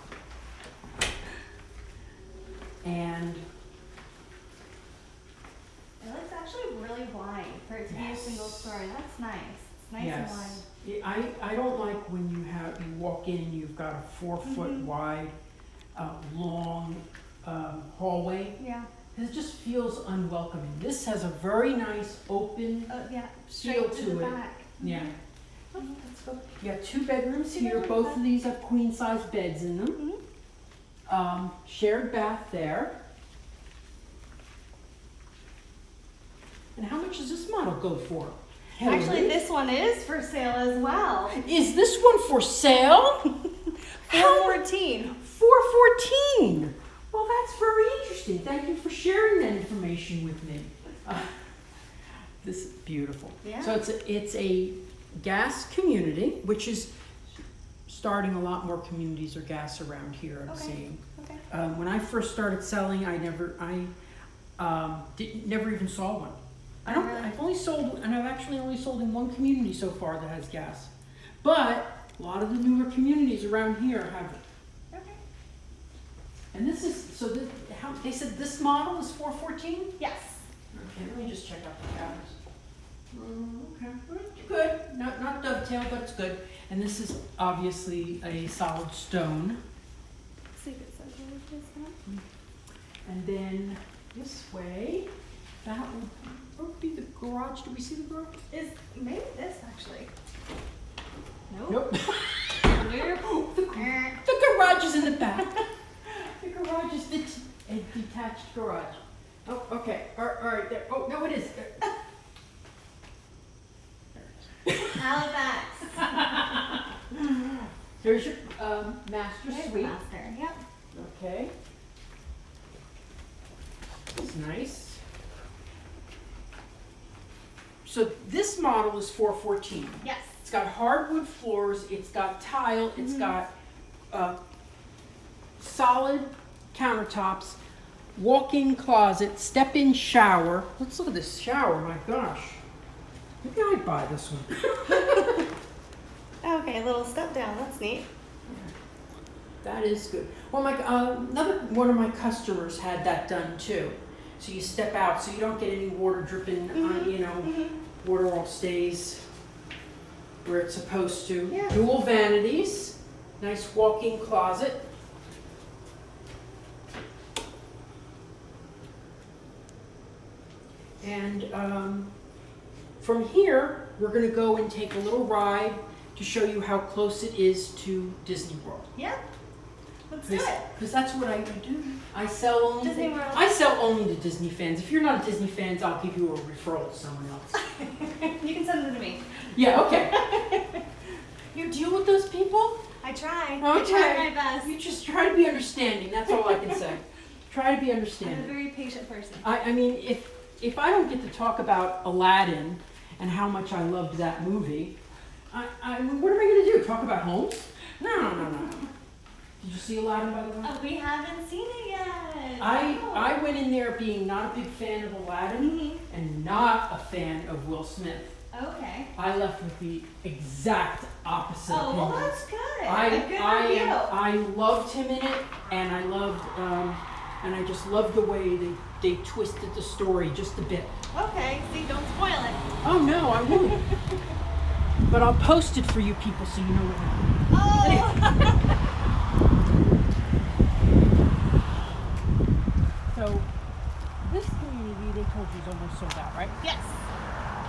And It looks actually really wide for it to be a Yes. single story. That's nice. It's nice yes, and wide. I don't like when you walk in, you've got a 4-foot wide, long hallway. Yeah. It just feels unwelcoming. This has a very nice open Oh, yeah. feel Straight to to the it. back. Yeah. Let's go. You got 2 bedrooms Two here. bedrooms, Both huh? of these have queen size beds in them. Shared bath there. And how much does this model go for? Actually, Hillary? this one is for sale as well. Is this one for sale? 414. 414. Well, that's very interesting. Thank you for sharing that information with me. This is beautiful. Yeah. So it's a gas community, which is starting a lot more communities are gas around here. I'm Okay. seeing. Okay. When I first started selling, I never even saw one. I've actually only sold in 1 community so far that has gas. But a lot of the newer communities around here have it. Okay. And this is, they said this model is 414? Yes. Okay, let me just check out the cabinets. Okay, good. Not dovetail, but it's good. And this is obviously a solid stone. Let's see if it says where it is now. And then this way, that would be the garage. Do we see the garage? Is maybe this actually? Nope. Nope. Nope. The garage is in the back. The garage is a detached garage. Oh, okay. All right. There. Oh, no, it is. Halifax. There's your master There's the suite. master. Yep. Okay. It's nice. So this model is 414. Yes. It's got hardwood floors, it's got tile, it's got solid countertops, walk-in closet, step-in shower. Let's look at this shower, my gosh. Maybe I'd buy this one. Okay, a little step down. That's neat. That is good. Well, another one of my customers had that done too. So you step out, so you don't get any water dripping on, water all stays where it's supposed to. Yeah. Dual vanities, nice walk-in closet. And from here, we're gonna go and take a little ride to show you how close it is to Disney World. Yeah. Let's do it. Because that's what I do. I sell only Disney World. I sell only to Disney fans. If you're not a Disney fan, I'll give you a referral to someone else. You can send them to me. Yeah, okay. You deal with those people? I try. Okay. I try my best. You just try to be understanding. That's all I can say. Try to be I'm a understanding. very patient person. I mean, if I don't get to talk about Aladdin and how much I loved that movie, I mean, what am I going to do? Talk about homes? No. Did you see Aladdin, by the way? We haven't seen it yet. I went in there being not a big fan of Aladdin and not a fan of Will Smith. Okay. I left with the exact opposite Oh, well, opinion. that's good. Good for you. I loved him in it, and I loved, and I just loved the way they twisted the story just a bit. Okay, see, don't spoil it. Oh no, I won't. But I'll post it for you people so you know what happened. Oh! So, this community, they told you is almost sold out, right? Yes.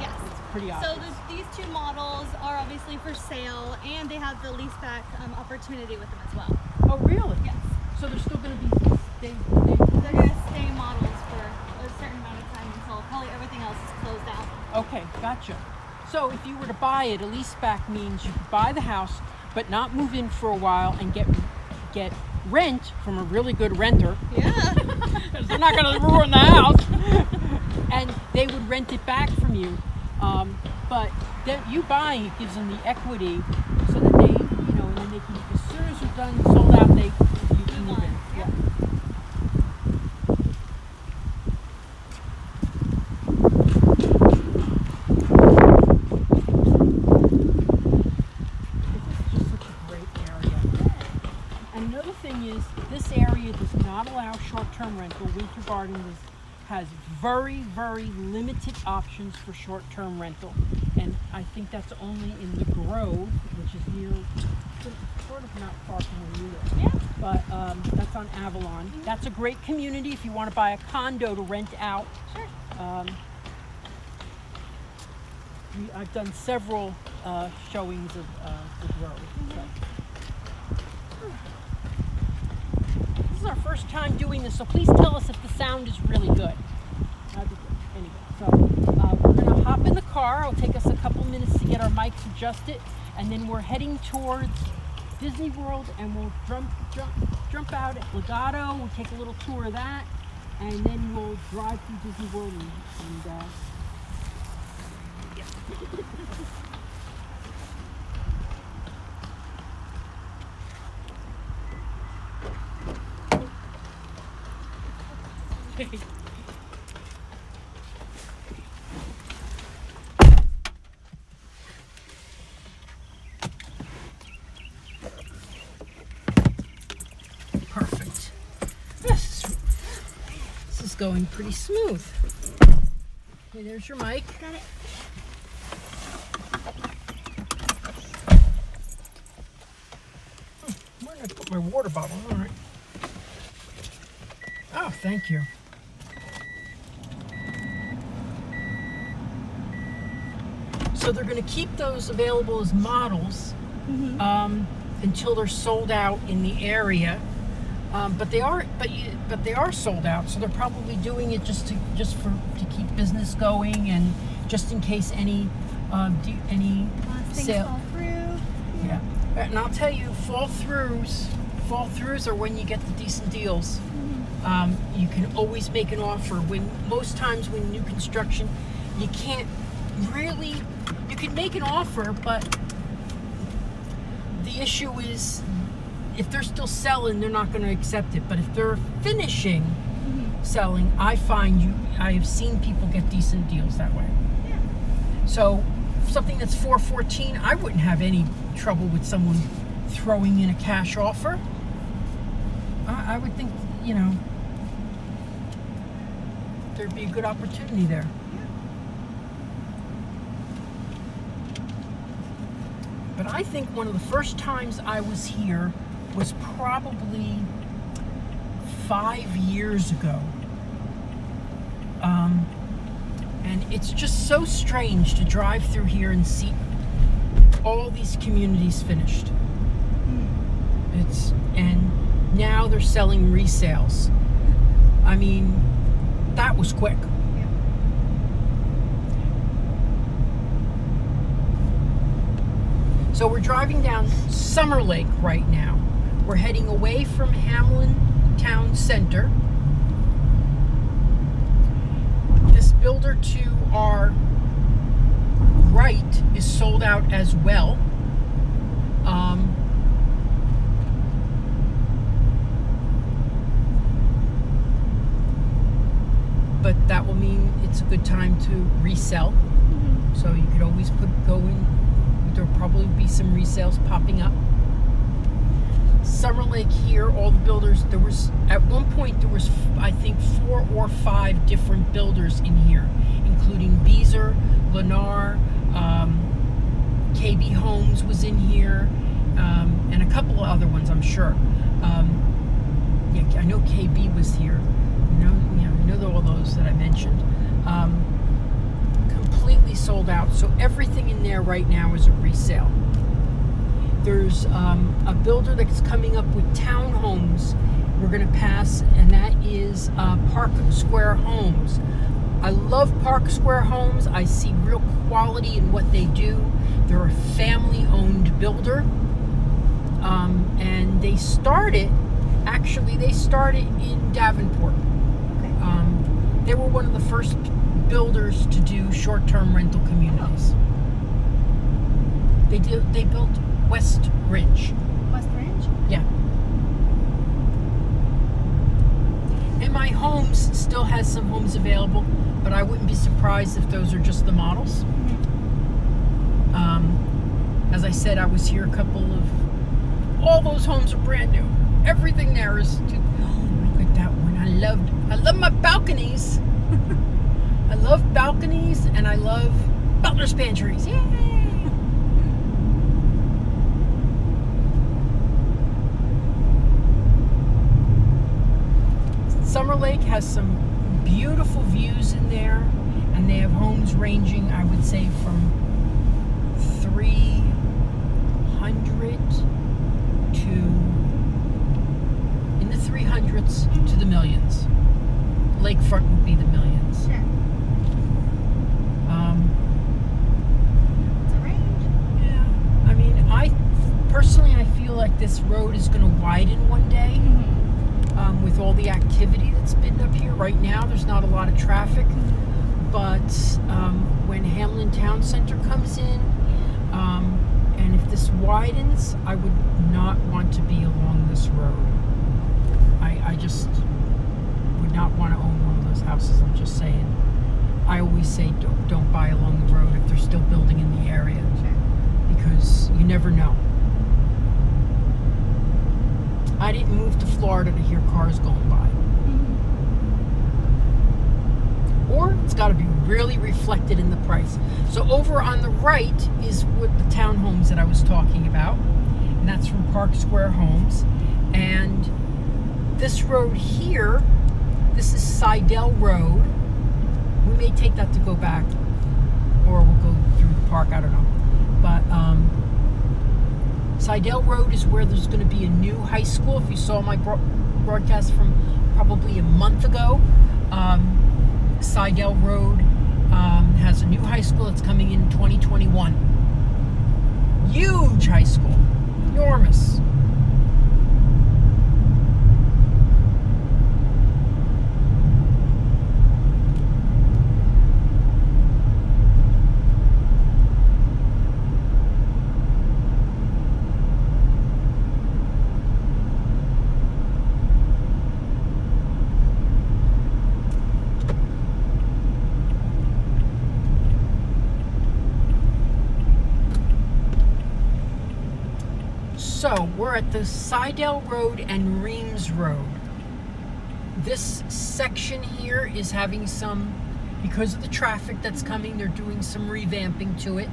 Yes. Pretty So obvious. these 2 models are obviously for sale, and they have the leaseback opportunity with them as well. Oh, really? Yes. So they're still going to be, They're going to stay models for a certain amount of time until probably everything else is closed out. okay, gotcha. So if you were to buy it, a leaseback means you could buy the house, but not move in for a while and get rent from a really good renter. Yeah. Because they're not going to ruin the house. And they would rent it back from you. But then you buying it gives them the equity so that they, and then they can, as soon as you're done, sold out, you can move in. Yeah. This is just such a great area. And another thing is, this area does not allow short-term rental. Winter Garden has very, very limited options for short-term rental. And I think that's only in the Grove, which is near, sort of not far from where you live. Yeah. But that's on Avalon. That's a great community if you want to buy a condo to rent out. Sure. I've done several showings of the Grove. So. This is our first time doing this, so please tell us if the sound is really good. That'd be good. Anyway, so we're going to hop in the car. It'll take us a couple minutes to get our mics adjusted, and then we're heading towards Disney World, and we'll jump out at Legato. We'll take a little tour of that, and then we'll drive through Disney World and perfect. This is going pretty smooth. Okay, there's your mic. Got it. Where did I put my water bottle? All right. Oh, thank you. So they're going to keep those available as models until they're sold out in the area. But they are sold out. So they're probably doing it just to keep business going, and just in case any Things sale. fall through. Yeah, and I'll tell you, fall throughs are when you get the decent deals. You can always make an offer. Most times when new construction, you can't really. You can make an offer, but the issue is if they're still selling, they're not going to accept it. But if they're finishing selling, I have seen people get decent deals that way. Yeah. So something that's $414, I wouldn't have any trouble with someone throwing in a cash offer. I would think, there'd be a good opportunity there. But I think one of the first times I was here was probably 5 years ago. And it's just so strange to drive through here and see all these communities finished. And now they're selling resales. I mean, that was quick. So we're driving down Summer Lake right now. We're heading away from Hamlin Town Center. This builder to our right is sold out as well. But that will mean it's a good time to resell. So you could always go in. There'll probably be some resales popping up. Summer Lake here, all the builders, at one point there was, I think, 4 or 5 different builders in here, including Beazer, Lennar, KB Homes was in here, and a couple of other ones, I'm sure. I know KB was here. I know all those that I mentioned. Completely sold out, so everything in there right now is a resale. There's a builder that's coming up with townhomes we're going to pass, and that is Park Square Homes. I love Park Square Homes. I see real quality in what they do. They're a family-owned builder, and they started in Davenport. Okay. They were one of the first builders to do short-term rental communities. They built West Ridge. West Ridge? Yeah. And my homes still has some homes available, but I wouldn't be surprised if those are just the models. As I said, I was here all those homes are brand new. Everything there is, oh, look at that one. I love my balconies. I love balconies and I love butler's pantries. Yay! Summer Lake has some beautiful views in there, and they have homes ranging, I would say, from 300 to in the 300s to the millions. Lakefront would be the millions. Sure. It's a range. Yeah. I mean, I feel like this road is going to widen one day. With all the activity that's been up here. Right now, there's not a lot of traffic, but when Hamlin Town Center comes in, and if this widens, I would not want to be along this road. I just would not want to own one of those houses. I'm just saying. I always say don't buy along the road if they're still building in the area, because you never know. I didn't move to Florida to hear cars going by. Or it's got to be really reflected in the price. So over on the right is what the townhomes that I was talking about, and that's from Park Square Homes. And this road here, this is Seidel Road. We may take that to go back, or we'll go through the park, I don't know. But Seidel Road is where there's going to be a new high school. If you saw my broadcast from probably a month ago, Seidel Road has a new high school that's coming in 2021. Huge high school. Enormous. So we're at the Seidel Road and Reams Road. This section here is having some, because of the traffic that's coming, they're doing some revamping to it.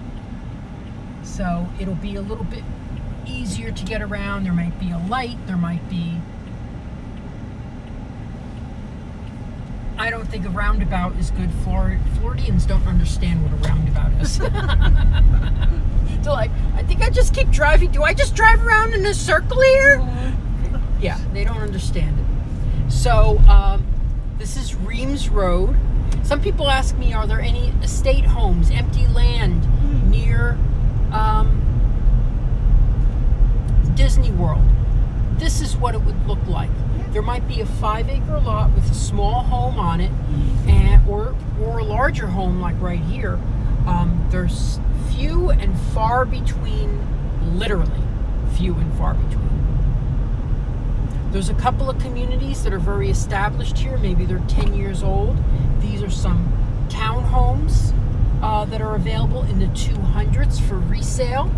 So it'll be a little bit easier to get around. There might be a light, there might be... I don't think a roundabout is good. Floridians don't understand what a roundabout is. They're like, I think I just keep driving. Do I just drive around in a circle here? Yeah, they don't understand it. So this is Reams Road. Some people ask me, are there any estate homes, empty land near Disney World? This is what it would look like. There might be a 5-acre lot with a small home on it, or a larger home like right here. There's few and far between, literally few and far between. There's a couple of communities that are very established here. Maybe they're 10 years old. These are some townhomes that are available in the 200s for resale.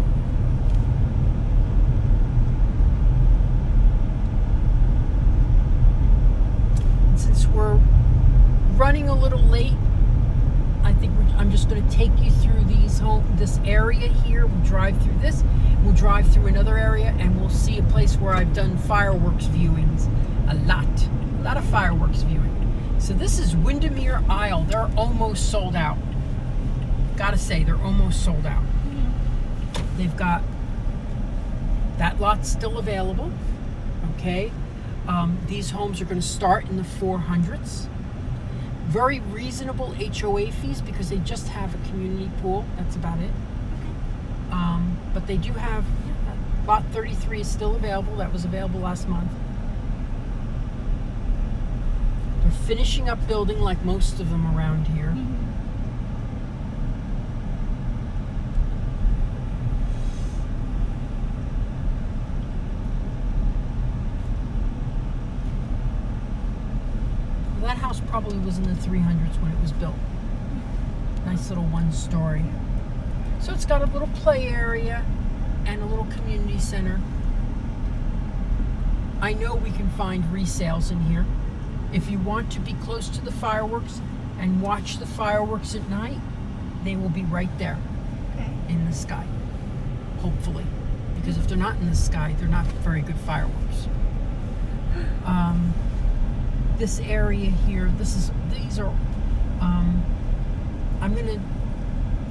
Since we're running a little late, I think I'm just going to take you through this area here. We'll drive through this. We'll drive through another area, and we'll see a place where I've done fireworks viewings. A lot of fireworks viewing. So this is Windermere Isle. They're almost sold out. Gotta say, they're almost sold out. They've got that lot still available. Okay. These homes are going to start in the 400s. Very reasonable HOA fees because they just have a community pool. That's about it. But they do have, lot 33 is still available. That was available last month. They're finishing up building like most of them around here. That house probably was in the 300s when it was built. Nice little one-story. So it's got a little play area and a little community center. I know we can find resales in here. If you want to be close to the fireworks, and watch the fireworks at night, they will be right there Okay. in the sky, hopefully. Because if they're not in the sky, they're not very good fireworks. This area here, these are,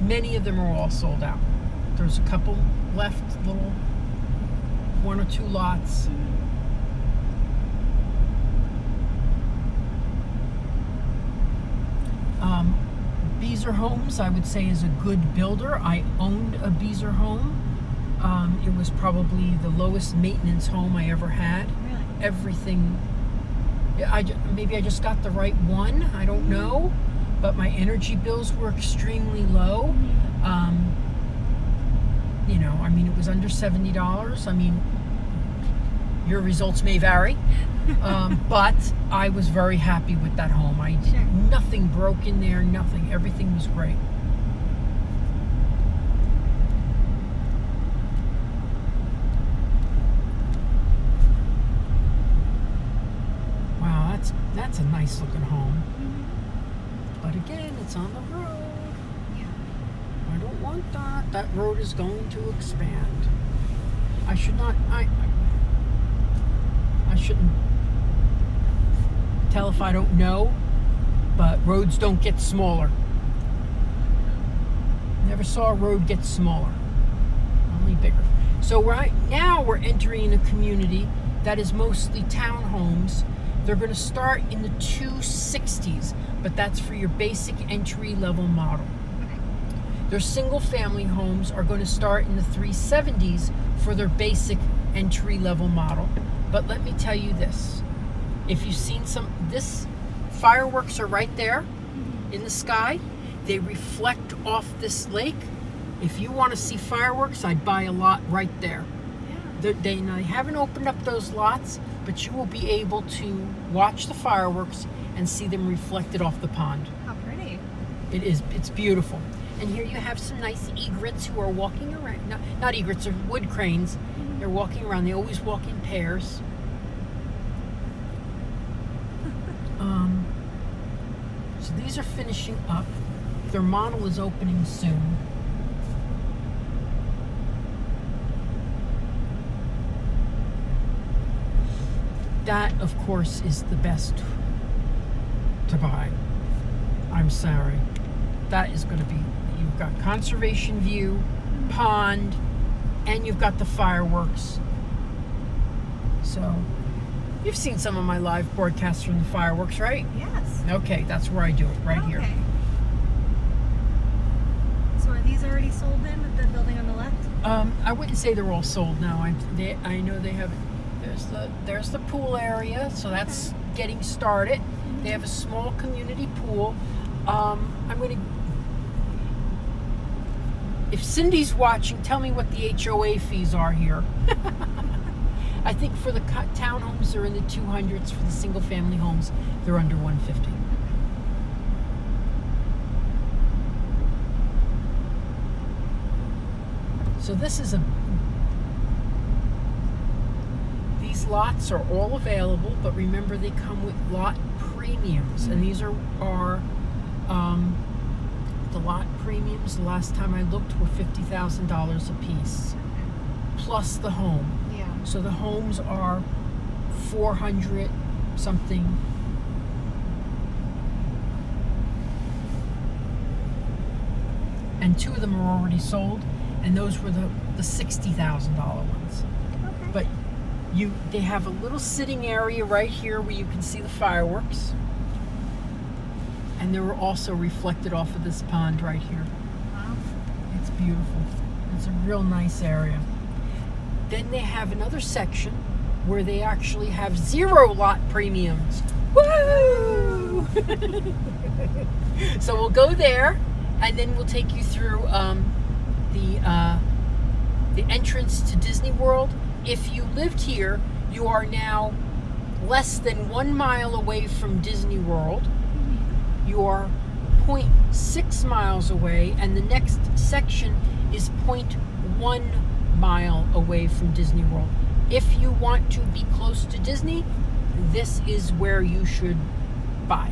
many of them are all sold out. There's a couple left, little 1 or 2 lots. Beezer Homes, I would say, is a good builder. I owned a Beezer home. It was probably the lowest maintenance home I ever had. Really? Everything, maybe I just got the right one, I don't know, but my energy bills were extremely low. It was under $70. Your results may vary, but I was very happy with that home. Sure. Nothing broke in there, nothing. Everything was great. Wow, that's a nice looking home. But again, it's on the road. I don't want that. That road is going to expand. I shouldn't tell if I don't know, but roads don't get smaller. Never saw a road get smaller, only bigger. So right now we're entering a community that is mostly townhomes. They're going to start in the 260s, but that's for your basic entry-level model. Their single-family homes are going to start in the 370s for their basic entry-level model. But let me tell you this. If you've seen this fireworks are right there in the sky. They reflect off this lake. If you want to see fireworks, I'd buy a lot right there. Yeah. They haven't opened up those lots, but you will be able to watch the fireworks and see them reflected off the pond. How pretty. It's beautiful. And here you have some nice egrets who are walking around. Not egrets, they're wood cranes. They're walking around. They always walk in pairs. So these are finishing up. Their model is opening soon. That, of course, is the best to buy. I'm sorry. That is going to be, you've got conservation view, pond, and you've got the fireworks. So, you've seen some of my live broadcasts from the fireworks, right? Yes. Okay, that's where I do it, right here. Okay. So are these already sold then with the building on the left? I wouldn't say they're all sold now. I know they have. There's the pool area, so that's getting started. They have a small community pool. If Cindy's watching, tell me what the HOA fees are here. I think for the townhomes, they're in the 200s. For the single-family homes, they're under 150. So these lots are all available, but remember they come with lot premiums, and these are the lot premiums. The last time I looked were $50,000 a piece, plus the home. Yeah. So the homes are 400 something. And 2 of them are already sold, and those were the $60,000 ones. Okay. But they have a little sitting area right here where you can see the fireworks. And they were also reflected off of this pond right here. Wow. It's beautiful. It's a real nice area. Then they have another section where they actually have 0 lot premiums. Woo! So we'll go there, and then we'll take you through the entrance to Disney World. If you lived here, you are now less than 1 mile away from Disney World. You are 0.6 miles away, and the next section is 0.1 mile away from Disney World. If you want to be close to Disney, this is where you should buy.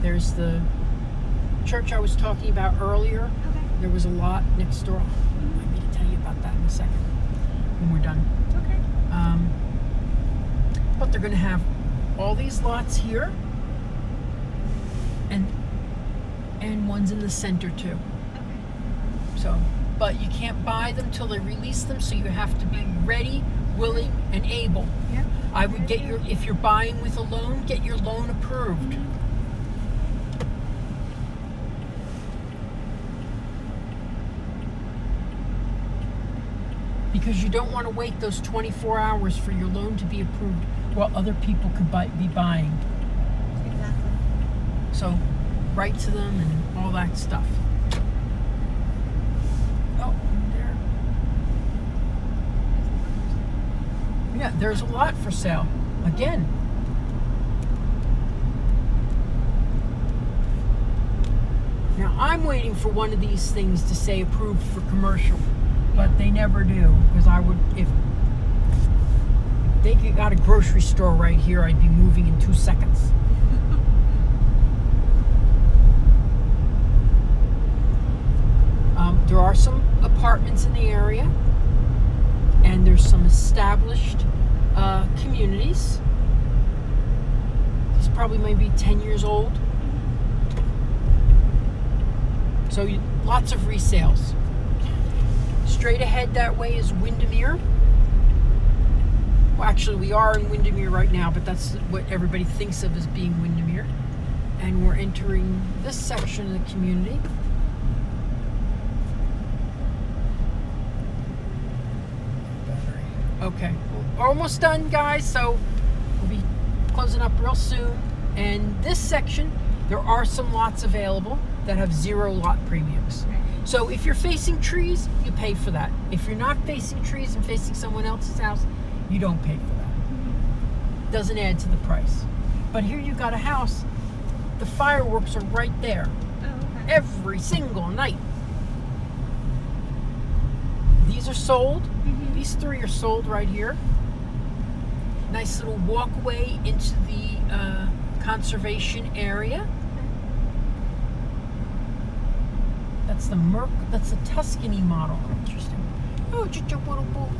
There's the church I was talking about earlier. Okay. There was a lot next door. I need to tell you about that in a second when we're done. Okay. But they're going to have all these lots here, and ones in the center too. Okay. So, but you can't buy them till they release them, so you have to be ready, willing, and able. Yep. I would get if you're buying with a loan, get your loan approved. Because you don't want to wait those 24 hours for your loan to be approved while other people could be buying. Exactly. So, write to them and all that stuff. Oh, there. Yeah, there's a lot for sale. Again. Now, I'm waiting for one of these things to say approved for commercial, but they never do. Because I would, if they got a grocery store right here, I'd be moving in 2 seconds. There are some apartments in the area, and there's some established communities. These probably maybe 10 years old. So lots of resales. Straight ahead that way is Windermere. Well, actually, we are in Windermere right now, but that's what everybody thinks of as being Windermere. And we're entering this section of the community. Okay, we're almost done, guys, so we'll be closing up real soon. And this section, there are some lots available that have 0 lot premiums. Okay. So if you're facing trees, you pay for that. If you're not facing trees and facing someone else's house, you don't pay for that. Doesn't add to the price. But here you got a house, the fireworks are right there. Oh, okay. Every single night. These are sold. These 3 are sold right here. Nice little walkway into the conservation area. That's the Tuscany model. Interesting. Oh, just a little boat.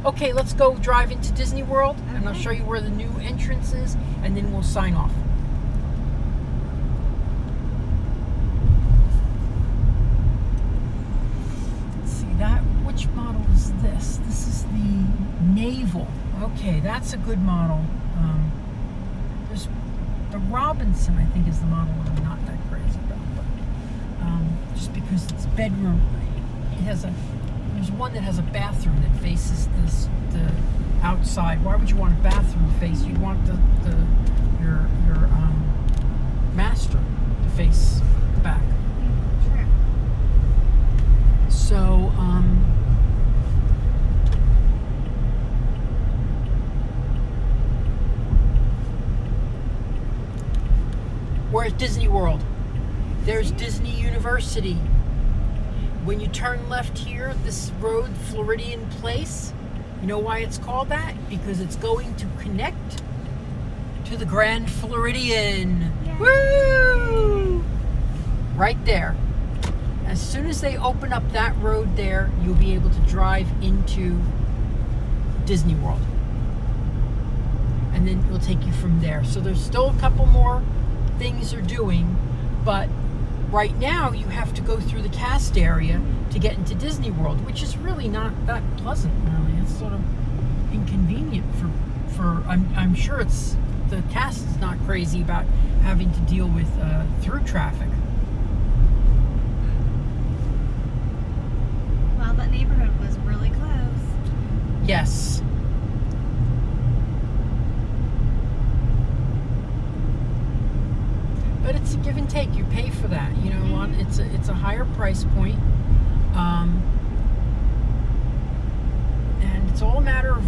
Okay, let's go drive into Disney World, and I'll show you where the new entrance is, and then we'll sign off. Which model is this? This is the Naval. Okay, that's a good model. There's the Robinson, I think, is the model I'm not that crazy about, but just because it's bedroom, there's one that has a bathroom that faces the outside. Why would you want a bathroom to face? You'd want your master to face the back. Sure. So, we're at Disney World. There's Disney University. When you turn left here, this road, Floridian Place, you know why it's called that? Because it's going to connect to the Grand Floridian. Yay. Woo! Right there. As soon as they open up that road there, you'll be able to drive into Disney World. And then we'll take you from there. So there's still a couple more things they're doing, but right now you have to go through the cast area to get into Disney World, which is really not that pleasant, really. It's sort of inconvenient for I'm sure it's the cast is not crazy about having to deal with through traffic. Well, that neighborhood was really close. Yes. But it's a give and take. You pay for that, you know. It's a higher price point, and it's all a matter of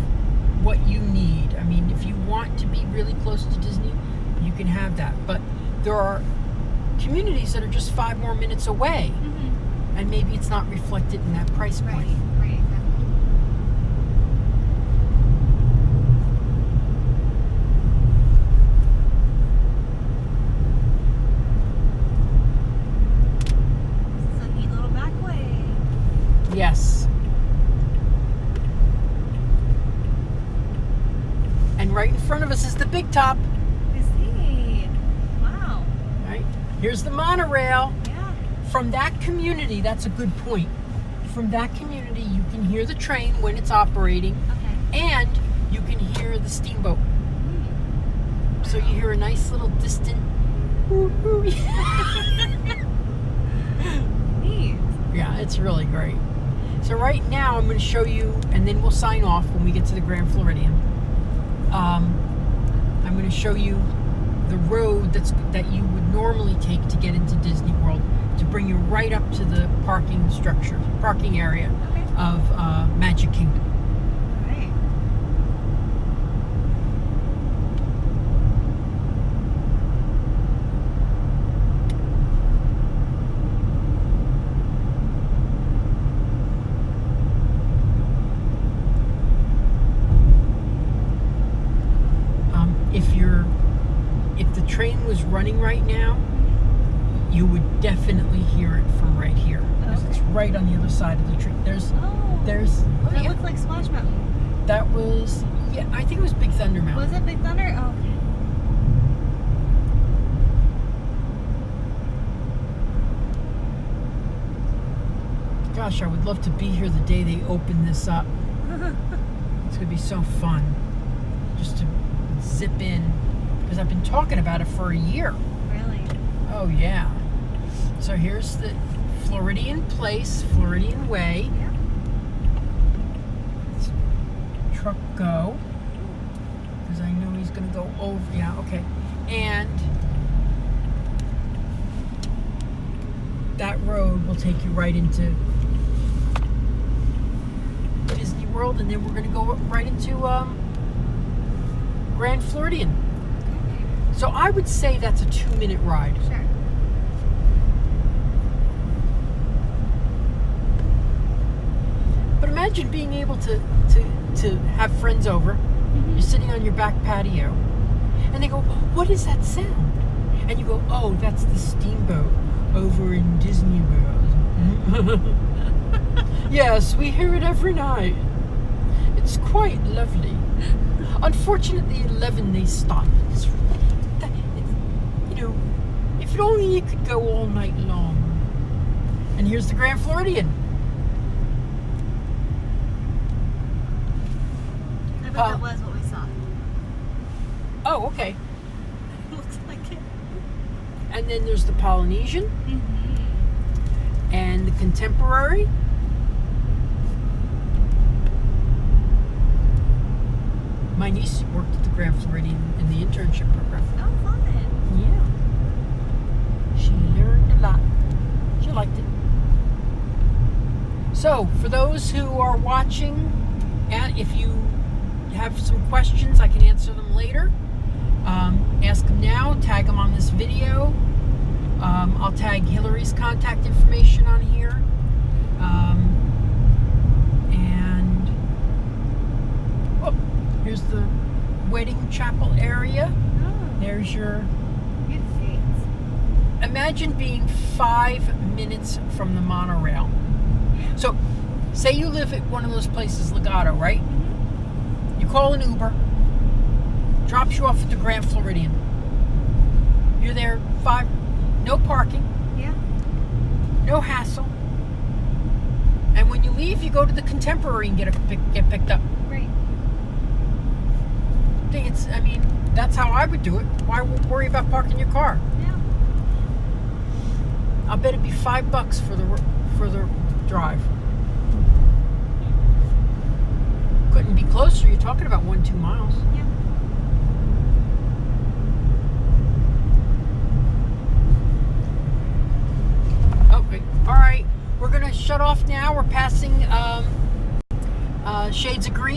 what you need. I mean, if you want to be really close to Disney, you can have that. But there are communities that are just 5 more minutes away, and maybe it's not reflected in that price point. Right, exactly. top. I see. Wow. Right? Here's the monorail. Yeah. From that community, that's a good point. From that community, you can hear the train when it's operating, Okay. and you can hear the steamboat. So you hear a nice little distant. Neat. Yeah, it's really great. So right now, I'm going to show you, and then we'll sign off when we get to the Grand Floridian. I'm going to show you the road that you would normally take to get into Disney World to bring you right up to the parking area Okay. of Magic Kingdom. All right. If the train was running right now, you would definitely hear it from right here, because it's right on the other side of the train. There's Oh. oh That yeah, looks like Splash Mountain. that was, yeah, I think it was Big Thunder Mountain. Was it Big Thunder? Oh, okay. Gosh, I would love to be here the day they open this up. It's gonna be so fun, just to zip in, because I've been talking about it for a year. Really? Oh yeah. So here's the Floridian Place, Floridian Way. Yeah. Let's truck go, because I know he's gonna go over. Yeah, okay. And that road will take you right into Disney World, and then we're gonna go right into Grand Floridian. Okay. So I would say that's a 2-minute ride. Sure. But imagine being able to have friends over. You're sitting on your back patio, and they go, "What is that sound?" And you go, "Oh, that's the steamboat over in Disney World." Yes, we hear it every night. It's quite lovely. Unfortunately, 11 they stop. If only it could go all night long. And here's the Grand Floridian. I bet that was what we saw. Oh, okay. Looks like it. And then there's the Polynesian Mm-hmm. and the Contemporary. My niece worked at the Grand Floridian in the internship program. Oh, fun. Yeah. She learned a lot. She liked it. So, for those who are watching, and if you have some questions, I can answer them later. Ask them now, tag them on this video. I'll tag Hillary's contact information on here. And here's the wedding chapel area. Oh, There's your... good seats. Imagine being 5 minutes from the monorail. So, say you live at one of those places, Legato, right? You call an Uber, drops you off at the Grand Floridian. You're there no parking, Yeah. no hassle. And when you leave, you go to the Contemporary and get picked up. Right. That's how I would do it. Why worry about parking your car? Yeah. I'll bet it'd be $5 for the drive. Couldn't be closer. You're talking about 1-2 miles. Yeah. Okay. All right. We're gonna shut off now. We're passing Shades of Green.